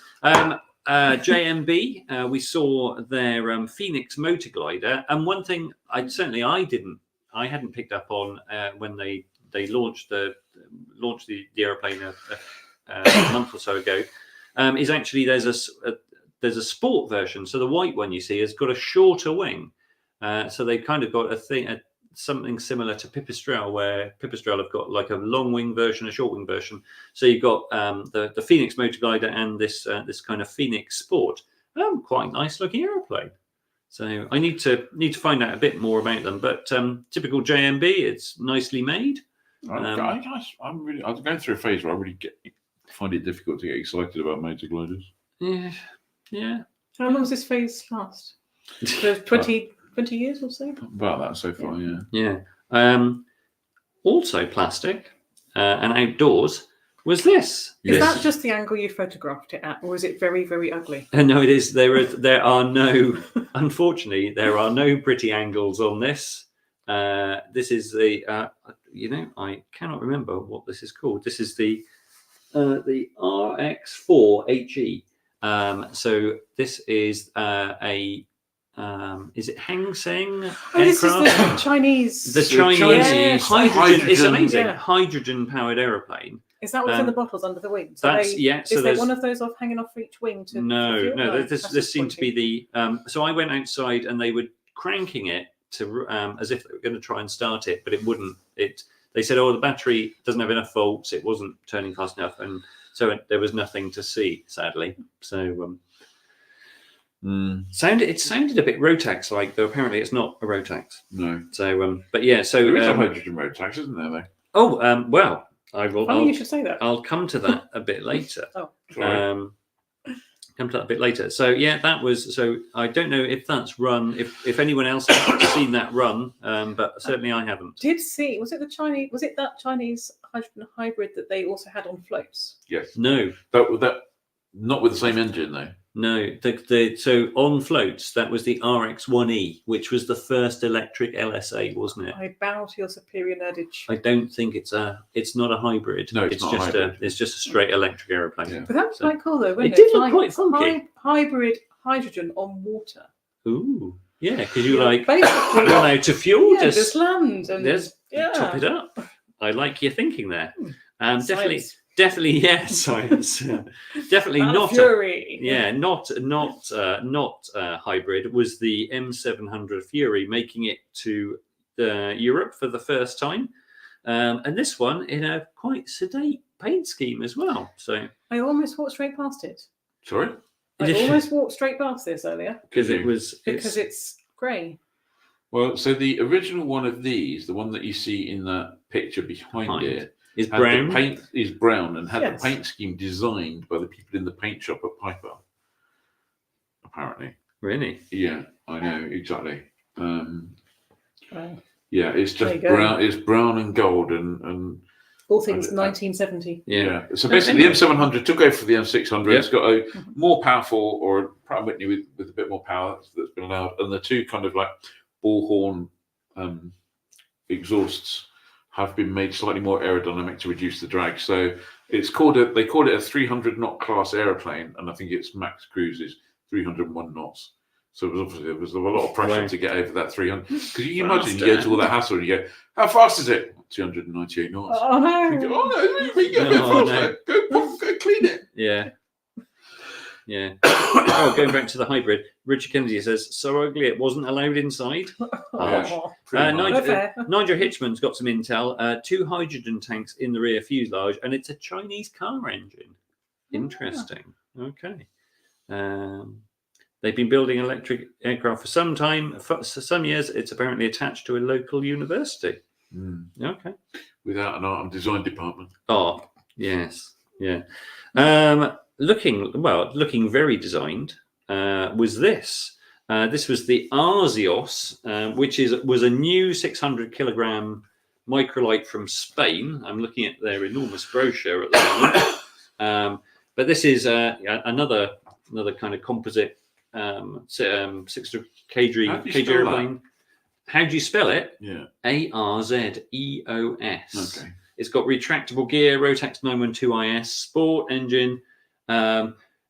JMB, we saw their Phoenix motor glider, and one thing I hadn't picked up on when they launched the aeroplane a month or so ago, is actually there's a sport version. So the white one you see has got a shorter wing. So they've kind of got something similar to Pipistrel, where Pipistrel have got like a long wing version, a short wing version. So you've got the Phoenix motor glider and this kind of Phoenix Sport. Quite nice looking aeroplane. So I need to find out a bit more about them. But typical JMB, it's nicely made. I'm going through a phase where I really find it difficult to get excited about motor gliders. Yeah. How long does this phase last? 20 years or so? About that so far, yeah. Yeah. Also plastic and outdoors was this. Is that just the angle you photographed it at, or is it very, very ugly? No, it is. There are no, unfortunately, there are no pretty angles on this. This is the, I cannot remember what this is called. This is the RX4 HE. So this is is it Hang Seng aircraft? This is the Chinese. The Chinese hydrogen. It's amazing. Yeah. Hydrogen-powered aeroplane. Is that what's in the bottles under the wing? So is there one of those hanging off each wing? No. This seemed to be the. So I went outside and they were cranking it to as if they were going to try and start it, but it wouldn't. They said, "Oh, the battery doesn't have enough volts. It wasn't turning fast enough," and so there was nothing to see, sadly. So. It sounded a bit Rotax like, though apparently it's not a Rotax. No. So, but yeah. So there is a hydrogen Rotax, isn't there? Though. Oh, well, I will. Funny you should say that. I'll come to that a bit later. Sorry. Come to that a bit later. So yeah, that was. So I don't know if that's run. If anyone else has seen that run, but certainly I haven't. Did see? Was it that Chinese hydrogen hybrid that they also had on floats? Yes. No. That not with the same engine though. No, so on floats, that was the RX-1E, which was the first electric LSA, wasn't it? I bow to your superior nerdage. I don't think it's not a hybrid. No, it's not just a hybrid. It's just a straight electric aeroplane. Yeah. But that was quite cool, though, wasn't it? It did look quite funky. Hybrid hydrogen on water. Ooh, yeah, because you're like basically run out of fuel. Yeah, just land and top it up. I like your thinking there. Definitely, yeah, science. Definitely not. Fury. Not hybrid. Was the M700 Fury, making it to Europe for the first time, and this one in a quite sedate paint scheme as well. So I almost walked straight past it. Sorry. I almost walked straight past this earlier because it's grey. Well, so the original one of these, the one that you see in that picture behind it, is brown. The paint is brown and had Yes. the paint scheme designed by the people in the paint shop at Piper. Apparently. Really? Yeah, I know exactly. Wow. Yeah, it's There just you go. brown. It's brown and gold and All things 1970. yeah. So basically, the M700 took over for the M600. Yeah. It's got a more powerful, or Pratt & Whitney with a bit more power that's been allowed, and the two kind of like bullhorn exhausts have been made slightly more aerodynamic to reduce the drag. So it's called they call it a 300 knot class aeroplane, and I think its max cruise is 301 knots. So there was a lot of pressure to get over that 300. Because you can imagine you go to all that hassle and you go, how fast is it? 298 knots. Oh no! You go, oh no, we can get a bit faster. Go clean it. Yeah. Yeah. Oh, going back to the hybrid, Richard Kennedy says, so ugly it wasn't allowed inside. Oh. Nigel Hitchman's got some intel. 2 hydrogen tanks in the rear fuselage, and it's a Chinese car engine. Interesting. Okay. They've been building electric aircraft for some time. For some years, it's apparently attached to a local university. Okay. Without an art and design department. Oh, yes. Yeah. Looking very designed was this. This was the Arzios, which was a new 600 kilogram microlight from Spain. I'm looking at their enormous brochure at the moment. But this is another kind of composite 600 kg airplane. How do you spell it? Yeah. ARZEOS. Okay. It's got retractable gear, Rotax 912IS, sport engine.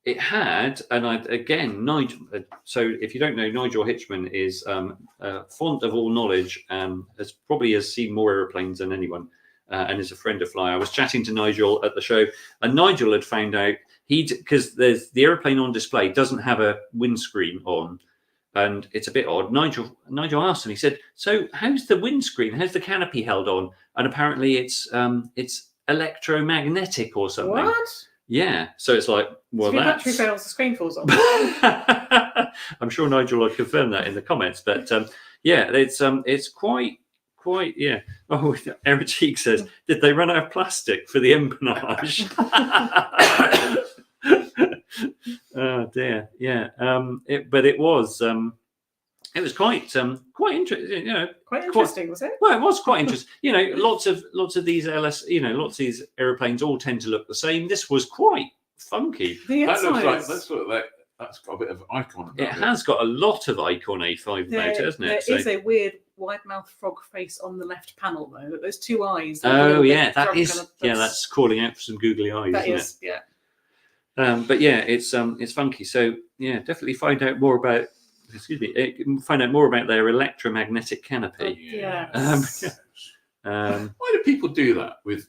It had, Nigel. So if you don't know, Nigel Hitchman is font of all knowledge. Has seen more aeroplanes than anyone, and is a friend of Fly. I was chatting to Nigel at the show, and Nigel had found out because the aeroplane on display doesn't have a windscreen on. And it's a bit odd. Nigel asked him. He said, "So how's the windscreen? How's the canopy held on?" And apparently, it's electromagnetic or something. What? Yeah. So it's like, well, so if your battery fails, the screen falls off. I'm sure Nigel will confirm that in the comments. But yeah, it's quite yeah. Oh, Eric Cheek says, "Did they run out of plastic for the empennage?" Oh dear, yeah. It was quite interesting. You know, quite interesting, was it? Well, it was quite interesting. You know, lots of these lots of these airplanes all tend to look the same. This was quite funky. That looks like that's got a bit of icon about it. It has got a lot of icon A5 about it, hasn't it? There is a weird wide-mouthed frog face on the left panel, though. There's 2 eyes. Oh yeah, that is. That's calling out for some googly eyes. That isn't is, it? yeah. But yeah, it's funky. So yeah, definitely find out more about. Find out more about their electromagnetic canopy. Why do people do that with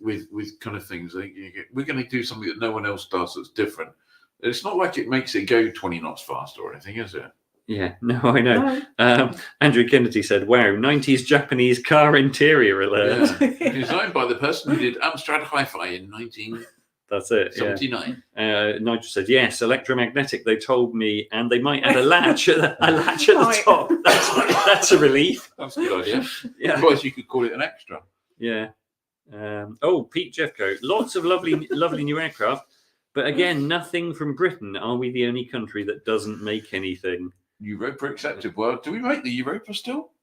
kind of things? We're going to do something that no one else does that's different. It's not like it makes it go 20 knots faster or anything, is it? Yeah, no, I know. Andrew Kennedy said, "Wow, 90s Japanese car interior alert." Yeah. Designed by the person who did Amstrad Hi-Fi in 19. That's it. 79. Yeah. Nigel said, "Yes, electromagnetic. They told me, and they might add a latch at the top. That's a relief. That's a good idea. Yeah. Otherwise, you could call it an extra." Yeah. Pete Jeffco. Lots of lovely new aircraft, but again, nothing from Britain. Are we the only country that doesn't make anything? Europa accepted. Well, do we make the Europa still?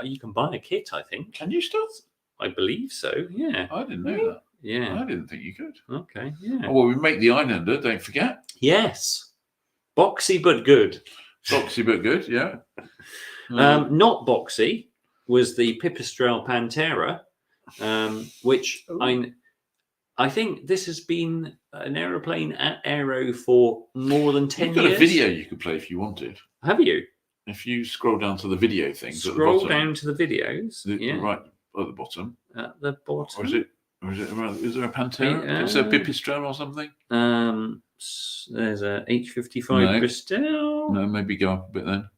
You can buy a kit, I think. Can you still? I believe so. Yeah. I didn't know that. Yeah. I didn't think you could. Okay. Yeah. Oh, well, we make the Islander, don't forget. Yes. Boxy but good. Boxy but good, yeah. Not boxy was the Pipistrel Pantera, which I think this has been an aeroplane at Aero for more than 10 years. You've got a video you could play if you wanted. Have you? If you scroll down to the video things. Scroll down to the videos. Right at the bottom. At the bottom. Or is there a Pantera? Is there a Pipistrel or something? There's a H55 Bristol. No, maybe go up a bit then.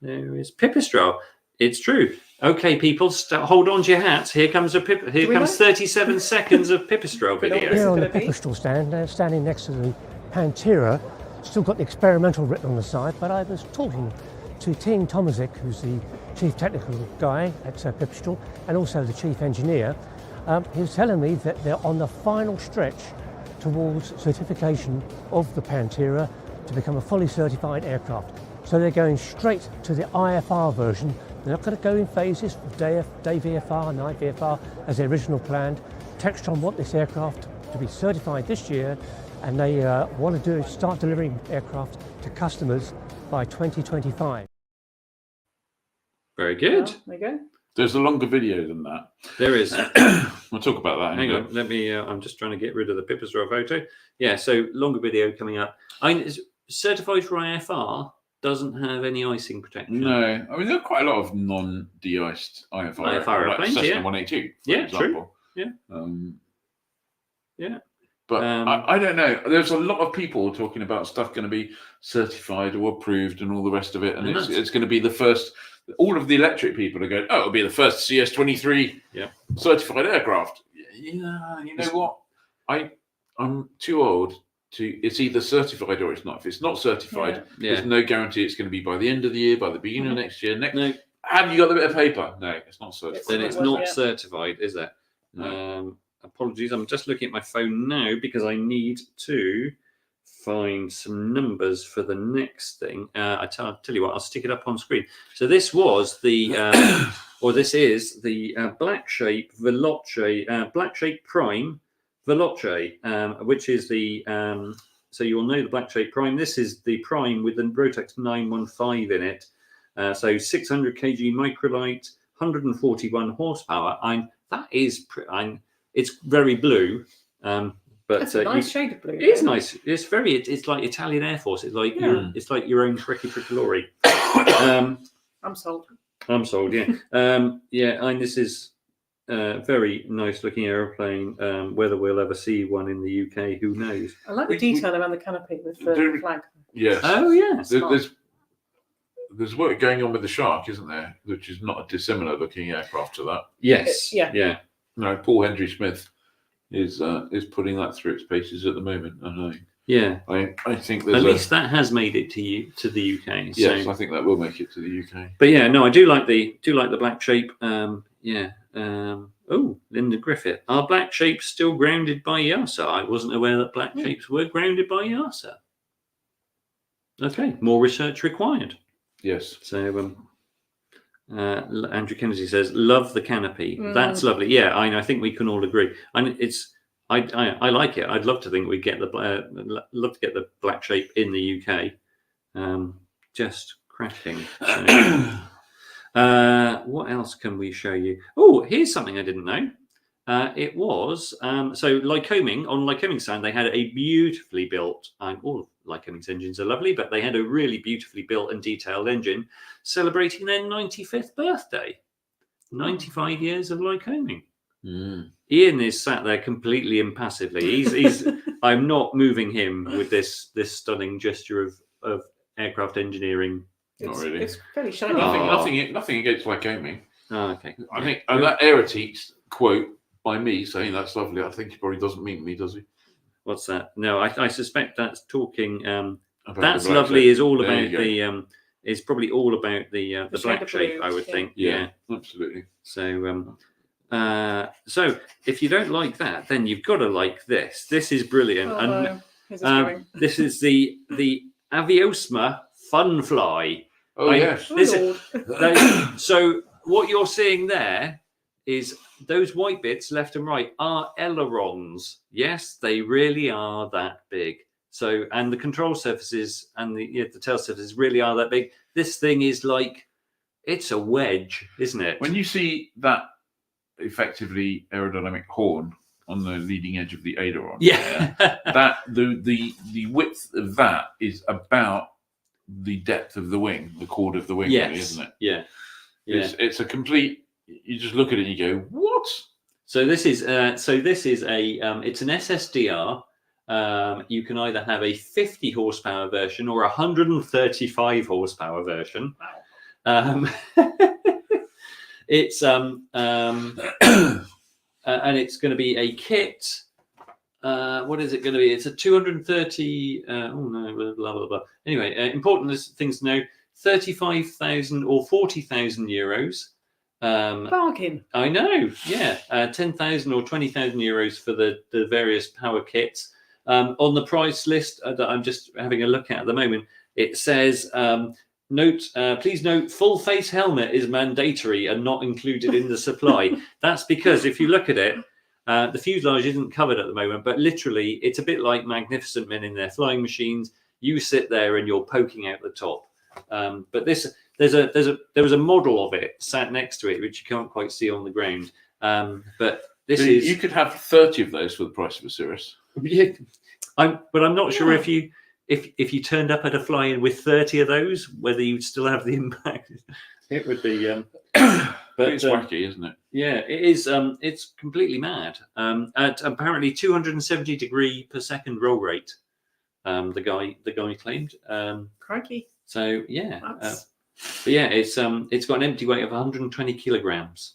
There is Pipistrel. It's true. Okay, people, hold on to your hats. Here comes 37 seconds of Pipistrel video. Here on the Pipistrel stand, standing next to the Pantera, still got the experimental written on the side, but I was talking to Tim Tomazic, who's the Chief Technical Guy at Pipistrel and also the Chief Engineer. He was telling me that they're on the final stretch towards certification of the Panther to become a fully certified aircraft. So they're going straight to the IFR version. They're not going to go in phases, day VFR, night VFR, as they originally planned. Tecnam want this aircraft to be certified this year, and they want to start delivering aircraft to customers by 2025. Very good. Well, there you go. There's a longer video than that. There is. We'll talk about that. Hang on, let me. I'm just trying to get rid of the Pipistrel photo. Yeah, so longer video coming up. Certified for IFR doesn't have any icing protection. No, I mean there are quite a lot of non-de-iced IFR airplanes, like Cessna yeah. 182, for Yeah, example. true. Yeah. Yeah. But I don't know. There's a lot of people talking about stuff going to be certified or approved and all the rest of it, and it's going to be the first. All of the electric people are going, oh, it'll be the first CS23 certified aircraft. Yeah, you know what? I'm too old to. It's either certified or it's not. If it's not certified, there's no guarantee it's going to to be by the end of the year, by the beginning of next year. Have you got the bit of paper? No, it's not certified. Then it's not certified, is it? No. Apologies, I'm just looking at my phone now because I need to find some numbers for the next thing. I tell you what, I'll stick it up on screen. So this was the, or this is the Blackshape Veloce, Blackshape Prime Veloce, which is the, so you'll know the Blackshape Prime. This is the Prime with the Rotex 915 in it. So 600 kg microlight, 141 horsepower. That is, it's very blue. But that's a nice shade of blue. It is nice. It's very. It's like Italian Air Force. It's like it's like your own tricky lorry. I'm sold. I'm sold. Yeah. Yeah. And this is a very nice looking aeroplane. Whether we'll ever see one in the UK, who knows? I like the detail around the canopy with the flag. Yes. Oh yeah. There's work going on with the Shark, isn't there? Which is not a dissimilar looking aircraft to that. Yes. Yeah. No, Paul Henry Smith is putting that through its paces at the moment. I think there's at least that has made it to the UK. Yes, I think that will make it to the UK. But yeah, no, I do like the Blackshape. Oh, Linda Griffith, are Blackshapes still grounded by EASA? I wasn't aware that Blackshapes were grounded by EASA. Okay, more research required. Yes. So Andrew Kennedy says, "Love the canopy. That's lovely." Yeah, I think we can all agree. And I like it. I'd love to think we get love to get the Blackshape in the UK. Just cracking. So, what else can we show you? Oh, here's something I didn't know. It was so Lycoming on Lycoming Sound. They had a beautifully built. All of Lycoming's engines are lovely, but they had a really beautifully built and detailed engine celebrating their 95th birthday. 95 years of Lycoming. Ian is sat there completely impassively. He's I'm not moving him with this stunning gesture of aircraft engineering. Not really. It's fairly shiny. Nothing against Lycoming. Oh, okay. I think that Aeroteach quote by me saying that's lovely, I think he probably doesn't mean me, does he? What's that? No, I suspect that's talking. That's the lovely. Blackshape. Is all There about the. Is probably all about the Blackshape, I would think. Yeah, absolutely. So, so if you don't like that, then you've got to like this. This is brilliant, this is the Aiosa Funfly. Oh yes. So what you're seeing there is those white bits left and right are ailerons. Yes, they really are that big. So, and the control surfaces and the tail surfaces really are that big. This thing is like, it's a wedge, isn't it? When you see that effectively aerodynamic horn on the leading edge of the aileron, that the width of that is about the depth of the wing, the chord of the wing, really, isn't it? Yeah. It's a complete. You just look at it and you go, what? So this is it's an SSDR. You can either have a 50 horsepower version or a 135 horsepower version. Wow. It's and it's going to be a kit. What is it going to be? It's a 230. Oh no, blah blah blah. Anyway, important things to know: 35,000 or 40,000 euros. Bargain. I know, yeah. 10,000 or 20,000 euros for the various power kits. On the price list that I'm just having a look at the moment, it says, please note, full face helmet is mandatory and not included in the supply. That's because if you look at it, the fuselage isn't covered at the moment, but literally it's a bit like Magnificent Men in their flying machines. You sit there and you're poking out the top. But there was a model of it sat next to it, which you can't quite see on the ground. But this you could have 30 of those for the price of a Cirrus. Yeah, but I'm not sure if you turned up at a fly-in with 30 of those, whether you'd still have the impact. It would be. But it's wacky, isn't it? Yeah, it is. It's completely mad. At apparently 270 degree per second roll rate. The guy claimed. Crikey. So yeah, but yeah, it's got an empty weight of 120 kilograms.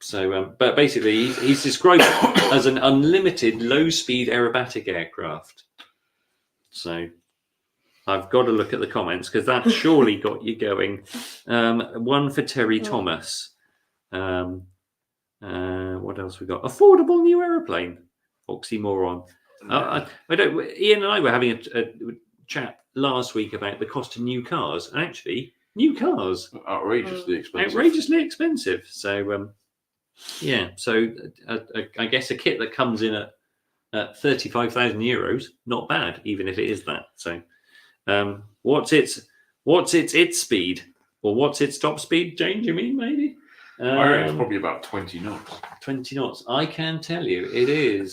So, but basically, he's described it as an unlimited low-speed aerobatic aircraft. So, I've got to look at the comments because that surely got you going. One for Terry Thomas. What else we got? Affordable new aeroplane. Oxymoron. I don't. Ian and I were having a chat last week about the cost of new cars, and actually, new cars outrageously expensive. So, yeah. So, I guess a kit that comes in at 35,000 euros, not bad, even if it is that. So, what's its speed, or what's its top speed? Jane, do you mean maybe? I reckon it's probably about 20 knots. 20 knots. I can tell you, it is.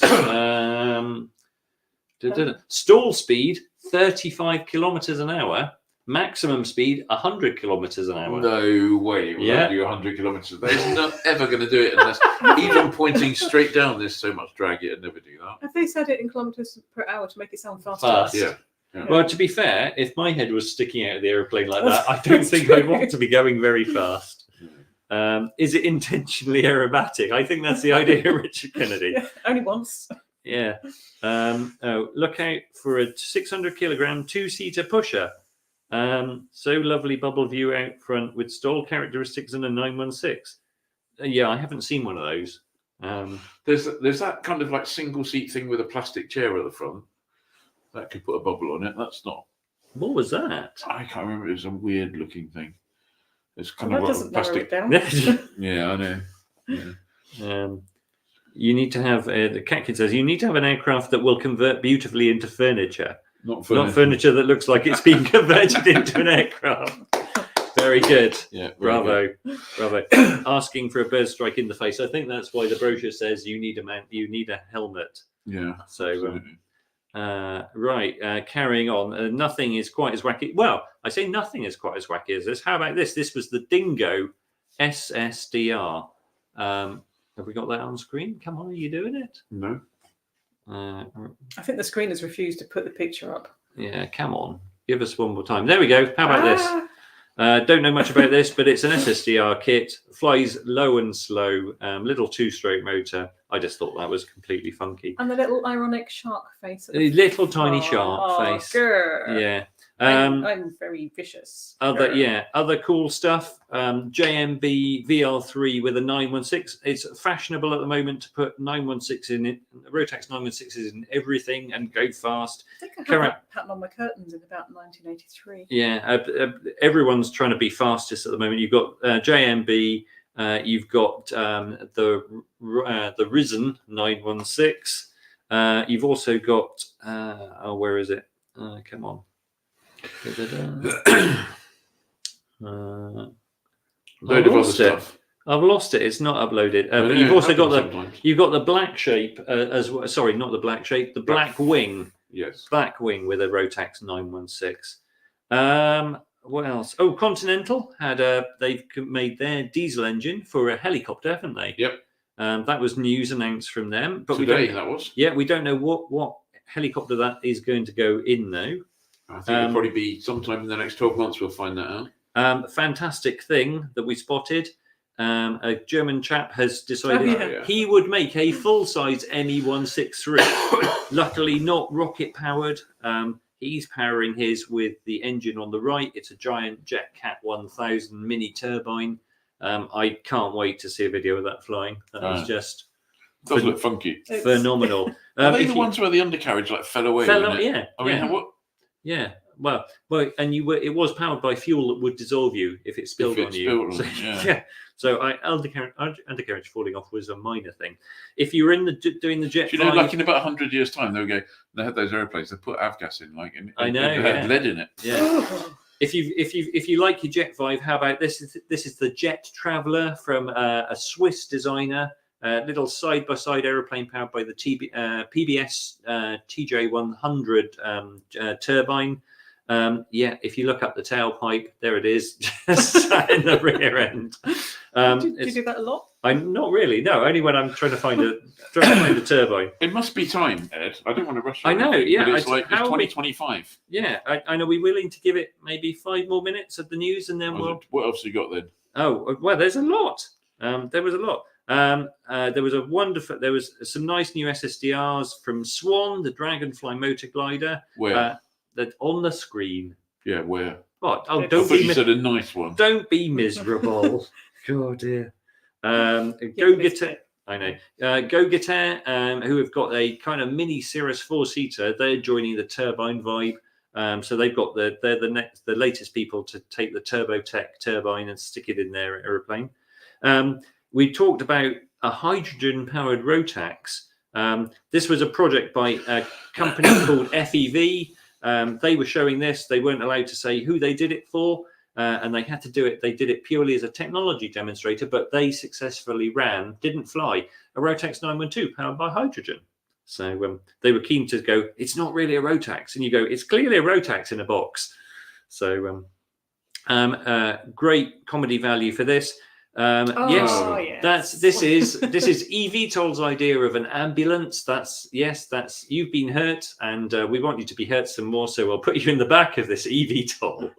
Stall speed 35 kilometers an hour. Maximum speed 100 kilometers an hour. No way. Will that do 100 kilometers? They're not ever going to do it unless even pointing straight down. There's so much drag. It'd never do that. Have they said it in kilometers per hour to make it sound faster? Yeah. Well, to be fair, if my head was sticking out of the aeroplane like that, I don't think I'd want to be going very fast. Is it intentionally aerobatic? I think that's the idea, Richard Kennedy. Yeah, only once. Yeah. Look out for a 600 kilogram two-seater pusher. So lovely bubble view out front with stall characteristics and a 916. Yeah, I haven't seen one of those. There's that kind of like single seat thing with a plastic chair at the front. That could put a bubble on it. That's not. What was that? I can't remember. It was a weird looking thing. It's kind Well, of that like doesn't plastic. narrow it down. Yeah, I know. Yeah. You need to have, the cat kid says, you need to have an aircraft that will convert beautifully into furniture. Not furniture that looks like it's being converted into an aircraft. Very good. Yeah. Bravo. Asking for a bird strike in the face. I think that's why the brochure says you need a helmet. Yeah. So, right. Carrying on. Nothing is quite as wacky. Well, I say nothing is quite as wacky as this. How about this? This was the Dingo SSDR. Have we got that on screen? Come on, are you doing it? No. I think the screen has refused to put the picture up. Yeah, come on. Give us one more time. There we go. How about this? Don't know much about this, but it's an SSDR kit. Flies low and slow. Little two-stroke motor. I just thought that was completely funky. And the little ironic shark face. A little tiny shark face. Grr. Yeah. I'm very vicious. Other cool stuff. JMB VR3 with a 916. It's fashionable at the moment to put 916 in it. Rotax 916s in everything and go fast. I think I had that pattern on my curtains in about 1983. Yeah, everyone's trying to be fastest at the moment. You've got JMB. You've got the Risen 916. You've also got where is it? Come on. I've lost it. It's not uploaded. But you've also got the Blackshape as well. Sorry, not the Blackshape. The Blackwing. Yes. Blackwing with a Rotax 916. What else? Oh, Continental they've made their diesel engine for a helicopter, haven't they? Yep. That was news announced from them. But Today, we don't know what helicopter that is going to go in though. I think it'll probably be sometime in the next 12 months. We'll find that out. Fantastic thing that we spotted. A German chap has decided he would make a full-size ME-163. Luckily, not rocket-powered. He's powering his with the engine on the right. It's a giant JetCat 1000 mini turbine. I can't wait to see a video of that flying. That is just does look funky, phenomenal. Are they the ones where the undercarriage like fell away? Yeah, I mean, yeah. what? Yeah. Well, and it was powered by fuel that would dissolve you if it spilled on you. So, yeah. So undercarriage falling off was a minor thing. If you were doing the jet, like in about 100 years' time, they had those airplanes. They put avgas in, I know, they had lead in it. Yeah. If you like your Jet 5, how about this? This is the Jet Traveller from a Swiss designer. Little side-by-side aeroplane powered by the PBS TJ100 turbine. If you look up the tailpipe, there it is, just in the rear end. Do you do that a lot? I'm not really. No, only when I'm trying to find a turbine. It must be time, Ed. I don't want to rush. I know. Yeah, but it's 2025. Yeah, and are we willing to give it maybe 5 more minutes of the news, and then What else you got then? Oh well, there's a lot. There was a lot. There was some nice new SSDRs from Swan, the Dragonfly motor glider. Where? That on the screen. Yeah, where? What? Oh, you said a nice one. Don't be miserable. God dear. Go Guitar. I know. Go Guitar, who have got a kind of mini Cirrus 4-seater. They're joining the turbine vibe. So they've got they're the latest people to take the Turbotech turbine and stick it in their aeroplane. We talked about a hydrogen-powered Rotax. This was a project by a company called FEV. They were showing this. They weren't allowed to say who they did it for, and they had to do it. They did it purely as a technology demonstrator, but they successfully didn't fly, a Rotax 912 powered by hydrogen. So they were keen to go, it's not really a Rotax. And you go, it's clearly a Rotax in a box. So great comedy value for this. This is eVTOL's idea of an ambulance. That's you've been hurt, and we want you to be hurt some more, so we'll put you in the back of this eVTOL.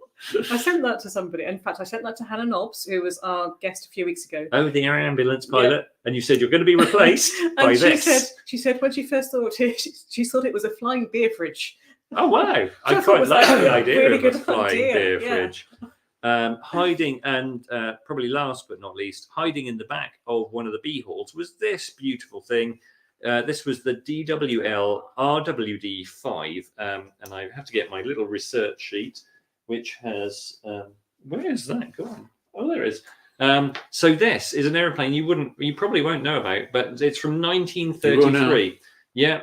I sent that to somebody. In fact, I sent that to Hannah Nobbs, who was our guest a few weeks ago. Oh, the air ambulance pilot, and you said you're going to be replaced by this. She said when she first thought it, she thought it was a flying beer fridge. Oh wow! I quite like the idea really of a flying beer fridge. Hiding, and probably last but not least, hiding in the back of one of the B halls was this beautiful thing. This was the DWL RWD5, and I have to get my little research sheet, which has where is that gone? Oh, there it is. So this is an airplane you probably won't know about, but it's from 1933. Yeah.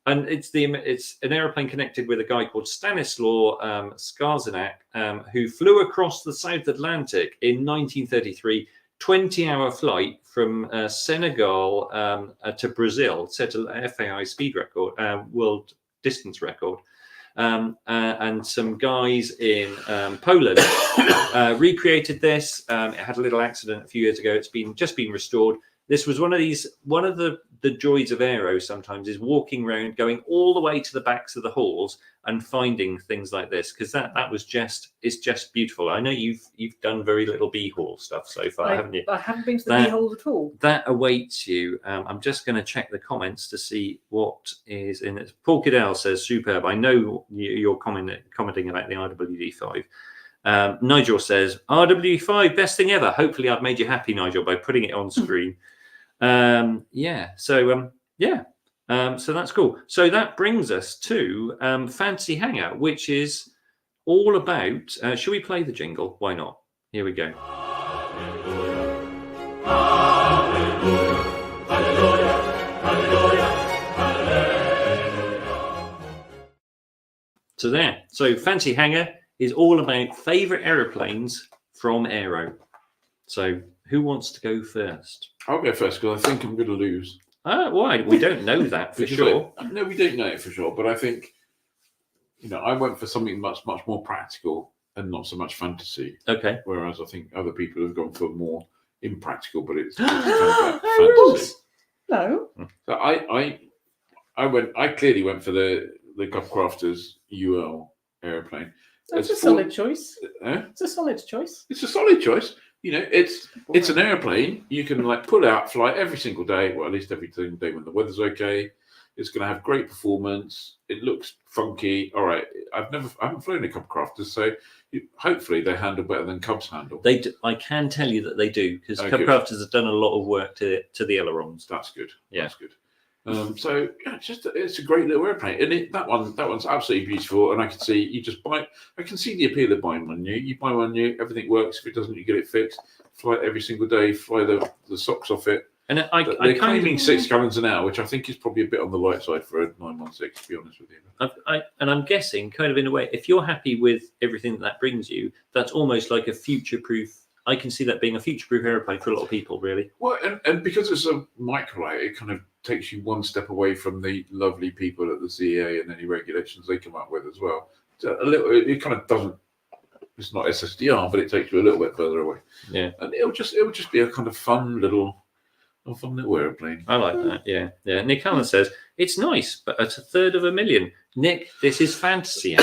And it's an aeroplane connected with a guy called Stanislaw Skarzanak, who flew across the South Atlantic in 1933, 20-hour flight from Senegal to Brazil, set a FAI speed record, world distance record. And some guys in Poland recreated this. It had a little accident a few years ago. It's just been restored. This was one of the joys of aero sometimes is walking around, going all the way to the backs of the halls and finding things like this, because it's just beautiful. I know you've done very little B hall stuff so far, haven't you? I haven't been to the B halls at all. That awaits you. I'm just going to check the comments to see what is in it. Paul Kiddell says superb. I know you're commenting about the RWD5. Nigel says RWD5 best thing ever. Hopefully I've made you happy, Nigel, by putting it on screen. So that's cool. So that brings us to Fancy Hangout, which is all about should we play the jingle? Why not? Here we go. So Fancy Hangout is all about favorite aeroplanes from Aero. So who wants to go first? I'll go first because I think I'm going to lose. Why? We don't know that for sure. No, we don't know it for sure. But I think, I went for something much more practical and not so much fantasy. Okay. Whereas I think other people have gone for more impractical, but it's kind of fantasy. No. So I clearly went for the Gulfcrafters UL aeroplane. That's a solid choice. It's a solid choice. It's a solid choice. It's an airplane you can pull out, fly every single day, well, at least every single day when the weather's okay. It's going to have great performance. It looks funky. All right, I haven't flown a Cub Crafters, so hopefully they handle better than Cubs handle. They do, I can tell you that they do, because Cub good. Crafters have done a lot of work to the ailerons. That's good. Yeah. That's good. So yeah, it's a great little airplane, and that one's absolutely beautiful. And I can see you just buy. I can see the appeal of buying one new. You buy one new, everything works. If it doesn't, you get it fixed. Fly it every single day. Fly the socks off it. And they're claiming 6 gallons an hour, which I think is probably a bit on the light side for a 916. To be honest with you, and I'm guessing, kind of in a way, if you're happy with everything that brings you, that's almost like a future-proof. I can see that being a future-proof airplane for a lot of people, really. Well, and because it's a microlight, it kind of takes you one step away from the lovely people at the CAA and any regulations they come up with as well. So it kind of doesn't. It's not SSDR, but it takes you a little bit further away. Yeah, and it would just be a kind of fun little airplane. I like that. Yeah, yeah. Nick Allen says it's nice, but at $350,000. Nick, this is fantasy.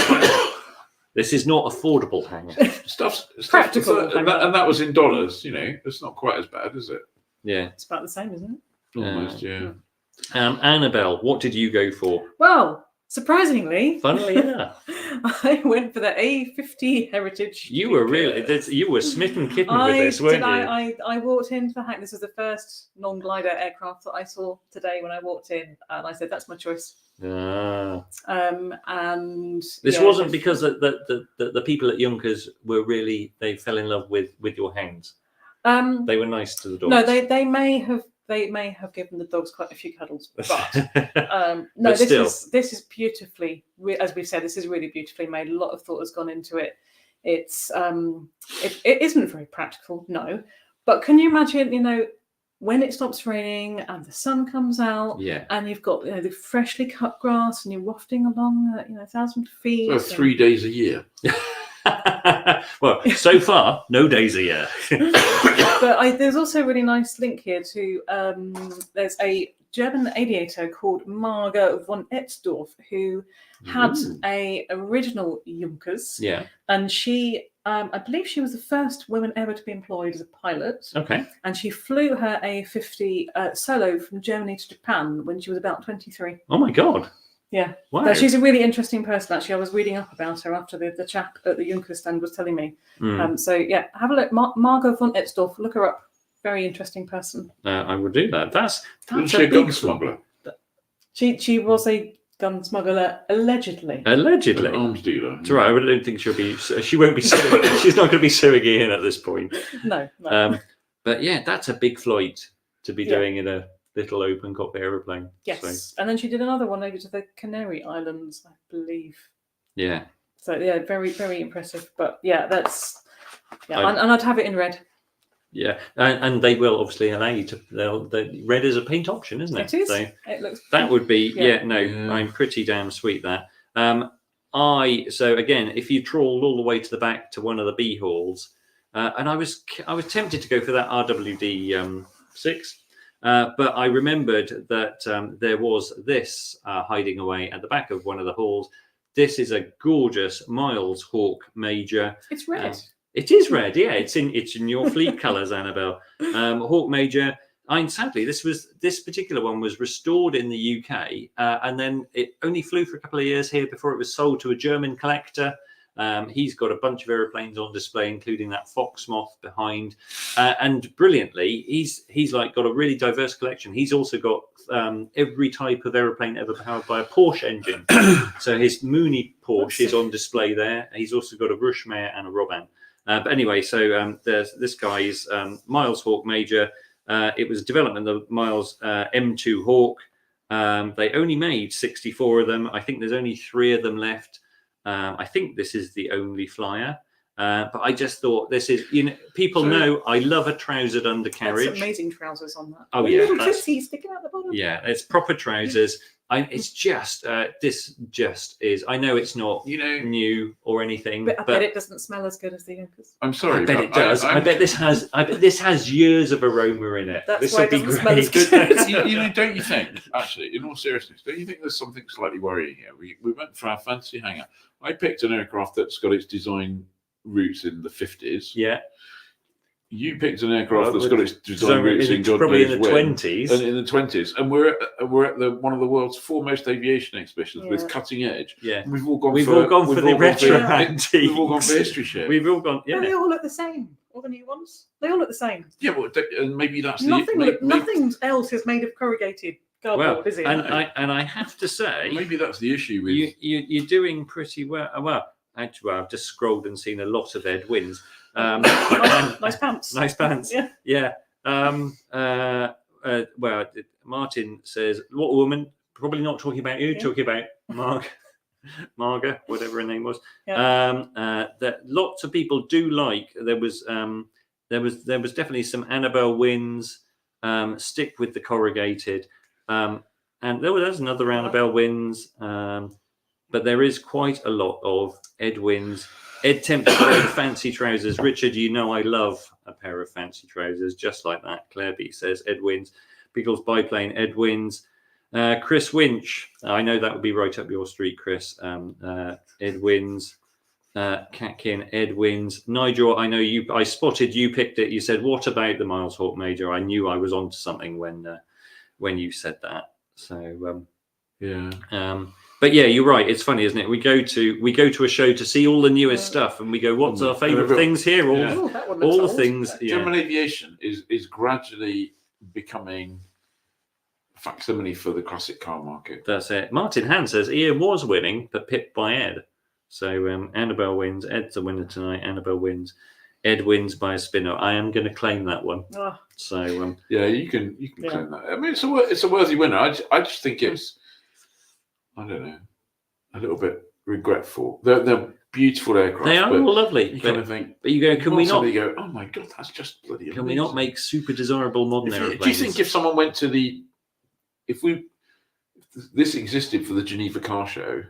This is not affordable hangar. Stuff's Practical, and that was in dollars. It's not quite as bad, is it? Yeah, It's about the same, isn't it? Almost, yeah. Annabelle, what did you go for? Well, surprisingly, Funnily enough, I went for the A50 Heritage. you were smitten kitten with this, weren't you? I walked into the hangar. This was the first non-glider aircraft that I saw today when I walked in, and I said, "That's my choice." Ah. And this wasn't because the people at Junkers were really, they fell in love with your hands. They were nice to the dogs. No, they may have given the dogs quite a few cuddles, but no, But this is beautifully, as we've said, this is really beautifully made. A lot of thought has gone into it. It's it isn't very practical, no, but can you imagine, when it stops raining and the sun comes out, and you've got the freshly cut grass and you're wafting along 1,000 feet. So 3 days a year. Well, so far, no days a year. But there's also a really nice link here to there's a German aviator called Marga von Etzdorf who had a original Junkers. Yeah. And she, I believe she was the first woman ever to be employed as a pilot. Okay. And she flew her A50 solo from Germany to Japan when she was about 23. Oh my God. Yeah. Wow. No, she's a really interesting person, actually. I was reading up about her after the chap at the Junkers stand was telling me. So, yeah, have a look. Margot von Etzdorf, look her up. Very interesting person. I will do that. That's a gun smuggler. She was a gun smuggler, allegedly. Allegedly. An arms dealer. That's right. I don't think she won't be suing. She's not going to be suing Ian at this point. No. But yeah, that's a big flight to be doing in a little open cockpit aeroplane. Yes. So. And then she did another one over to the Canary Islands, I believe. Yeah. So yeah, very, very impressive. But yeah, that's and I'd have it in red. Yeah, and they will obviously allow you to. The red is a paint option, isn't it? It is. So it looks. That would be I'm pretty damn sweet that. So again, if you trawled all the way to the back to one of the B halls, and I was tempted to go for that RWD 6. But I remembered that there was this hiding away at the back of one of the halls. This is a gorgeous Miles Hawk Major. It's red. It is red, yeah. It's in your fleet colours, Annabelle. Hawk Major. Sadly, this particular one was restored in the UK, and then it only flew for a couple of years here before it was sold to a German collector. He's got a bunch of aeroplanes on display, including that Fox Moth behind, and brilliantly, he's like got a really diverse collection. He's also got every type of aeroplane ever powered by a Porsche engine. So his Mooney Porsche is on display there. He's also got a Rushmare and a Robin. But anyway, so there's this guy's Miles Hawk Major. It was development of Miles M2 Hawk. They only made 64 of them. I think there's only 3 of them left. I think this is the only flyer, but I just thought this is, people know I love a trousered undercarriage. That's amazing trousers on that. Oh yeah, sticking out the bottom. Yeah, it's proper trousers. It's just this just is. I know it's not new or anything, but I bet it doesn't smell as good as the Junkers. I'm sorry, I bet it does. I bet this has years of aroma in it. That's this why will it be doesn't smell as great. good. Don't you think? Actually, in all seriousness, don't you think there's something slightly worrying here? We went for our fancy hangar. I picked an aircraft that's got its design roots in the 50s. Yeah. You picked an aircraft Well, that's got its design roots in God probably in knows the when. 20s. And in the 20s, and we're at one of the world's foremost aviation exhibitions with cutting edge. Yeah, and we've all gone for the retro antiques. We've all gone for history shit. We've all gone. No, Yeah, they all look the same. All the new ones, they all look the same. Yeah, well, and maybe that's Nothing else is made of corrugated cardboard, is it? And I have to say, maybe that's the issue with you're doing pretty well. Well, actually, I've just scrolled and seen a lot of Ed wins. Nice pants. Nice pants. Yeah. Well, Martin says, "What woman?" Probably not talking about you. Talking about Marga, whatever her name was. That lots of people do like. There was definitely some Annabelle wins. Stick with the corrugated, and there's another Annabelle wins. But there is quite a lot of Ed wins. Ed tempted by the fancy trousers. Richard, you know I love a pair of fancy trousers, just like that. Claire B says Ed wins. Pickles biplane, Ed wins. Chris Winch, I know that would be right up your street, Chris. Ed wins. Catkin, Ed wins. Nigel, I know you. I spotted you picked it. You said, "What about the Miles Hawk Major?" I knew I was onto something when you said that. So but yeah, you're right. It's funny, isn't it? We go to a show to see all the newest stuff, and we go, "What's our favourite things here?" All the things. General Aviation is gradually becoming facsimile for the classic car market. That's it. Martin Hand says Ian was winning, but pipped by Ed. So Annabelle wins. Ed's the winner tonight. Annabelle wins. Ed wins by a spinner. I am going to claim that one. Oh. So yeah, you can claim that. I mean, it's a worthy winner. I just think it's, I don't know, a little bit regretful. They're beautiful aircraft. They are all lovely. You kind of think, but you go, can we not? You go, oh my god, that's just bloody amazing. Can we not make super desirable modern airplanes? Do you think if someone went to if this existed for the Geneva Car Show?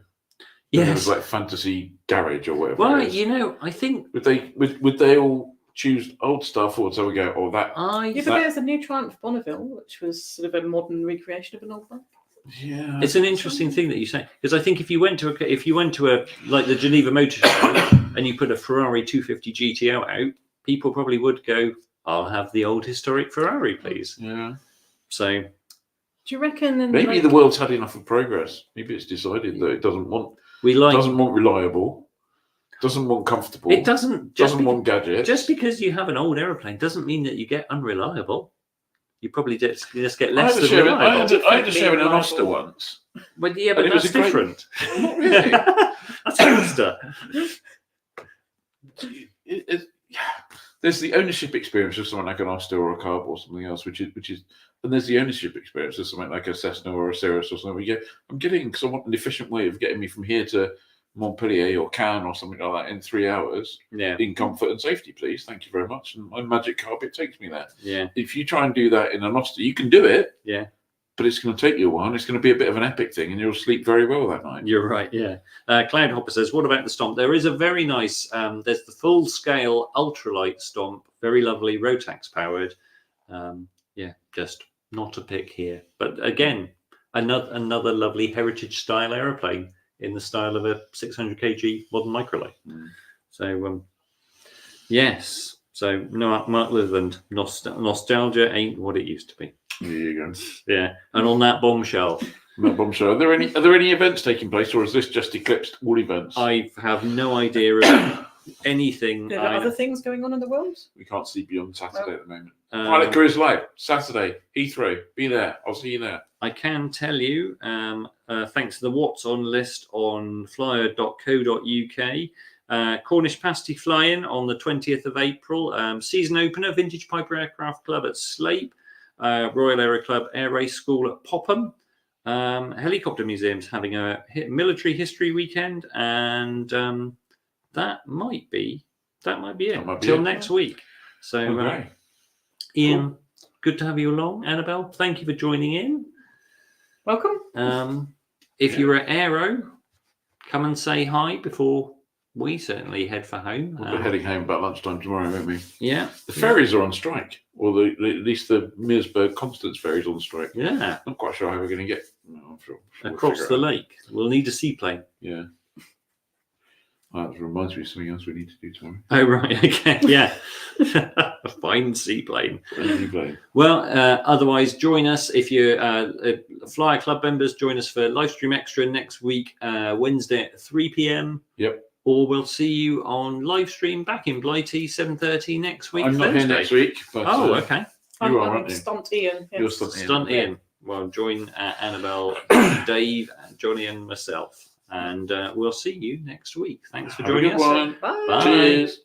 Yes, it was like Fantasy Garage or whatever. Well, you know, I think would they all choose old stuff, or so we go, oh that? But there's a new Triumph Bonneville, which was sort of a modern recreation of an old one. Yeah, it's an interesting thing that you say, because I think if you went to a like the Geneva Motor Show and you put a Ferrari 250 GTO out, people probably would go, "I'll have the old historic Ferrari, please." Yeah. So, do you reckon? Maybe the world's had enough of progress. Maybe it's decided that it doesn't want. Doesn't want reliable, doesn't want comfortable. It doesn't want gadgets. Just because you have an old aeroplane doesn't mean that you get unreliable. You probably just get less than reliable. I had to share an Aiosa once. Well, yeah, but that's different. Not really. That's Aiosa. There's the ownership experience of something like an Aiosa or a Carb or something else, which is, and there's the ownership experience of something like a Cessna or a Cirrus or something. I'm getting, because I want an efficient way of getting me from here to Montpellier or Cannes or something like that in 3 hours. Yeah. In comfort and safety, please. Thank you very much. And my magic carpet takes me there. Yeah. If you try and do that in an Aiosa, you can do it. Yeah. But it's going to take you a while, and it's going to be a bit of an epic thing, and you'll sleep very well that night. You're right, yeah. Cloud Hopper says, what about the Stomp? There is a very nice, there's the full-scale ultralight Stomp, very lovely, Rotax powered. Yeah, just not a pick here. But again, another lovely heritage-style aeroplane in the style of a 600 kg modern microlight. So, yes. So, no, Mark Litherland, nostalgia ain't what it used to be. There you go. Yeah, and on that bombshell. Are there any events taking place, or is this just eclipsed all events? I have no idea of anything. There are other things going on in the world. We can't see beyond Saturday at the moment. Pilot Careers Live, Saturday, Heathrow. Be there. I'll see you there. I can tell you, thanks to the What's On list on flyer.co.uk, Cornish Pasty fly-in on the 20th of April, season opener, Vintage Piper Aircraft Club at Slape, Royal Aero Club Air Race School at Popham, Helicopter Museum's having a military history weekend, and that might be it till next week. So, Ian, good to have you along. Annabelle, thank you for joining in. Welcome. If you're at Aero, come and say hi before we certainly head for home. We'll be heading home about lunchtime tomorrow, won't we? Yeah. The ferries are on strike, or at least the Meersburg Constance ferry's on strike. Yeah. Not quite sure how we're going to get across the lake. We'll need a seaplane. Yeah. That reminds me of something else we need to do tomorrow. Oh, right. Okay. Yeah. A fine seaplane. Well, otherwise, join us if you're Flyer Club members. Join us for Livestream Extra next week, Wednesday at 3 p.m. Yep. Or we'll see you on Livestream back in Blighty, 7:30 next week. I'm not here next week. But, okay. You are, aren't you? Stunt Ian. Yes. You're Stunt Ian. Well, join Annabelle, Dave, Johnny, and myself. And we'll see you next week. Thanks for joining us. Bye. Bye. Cheers.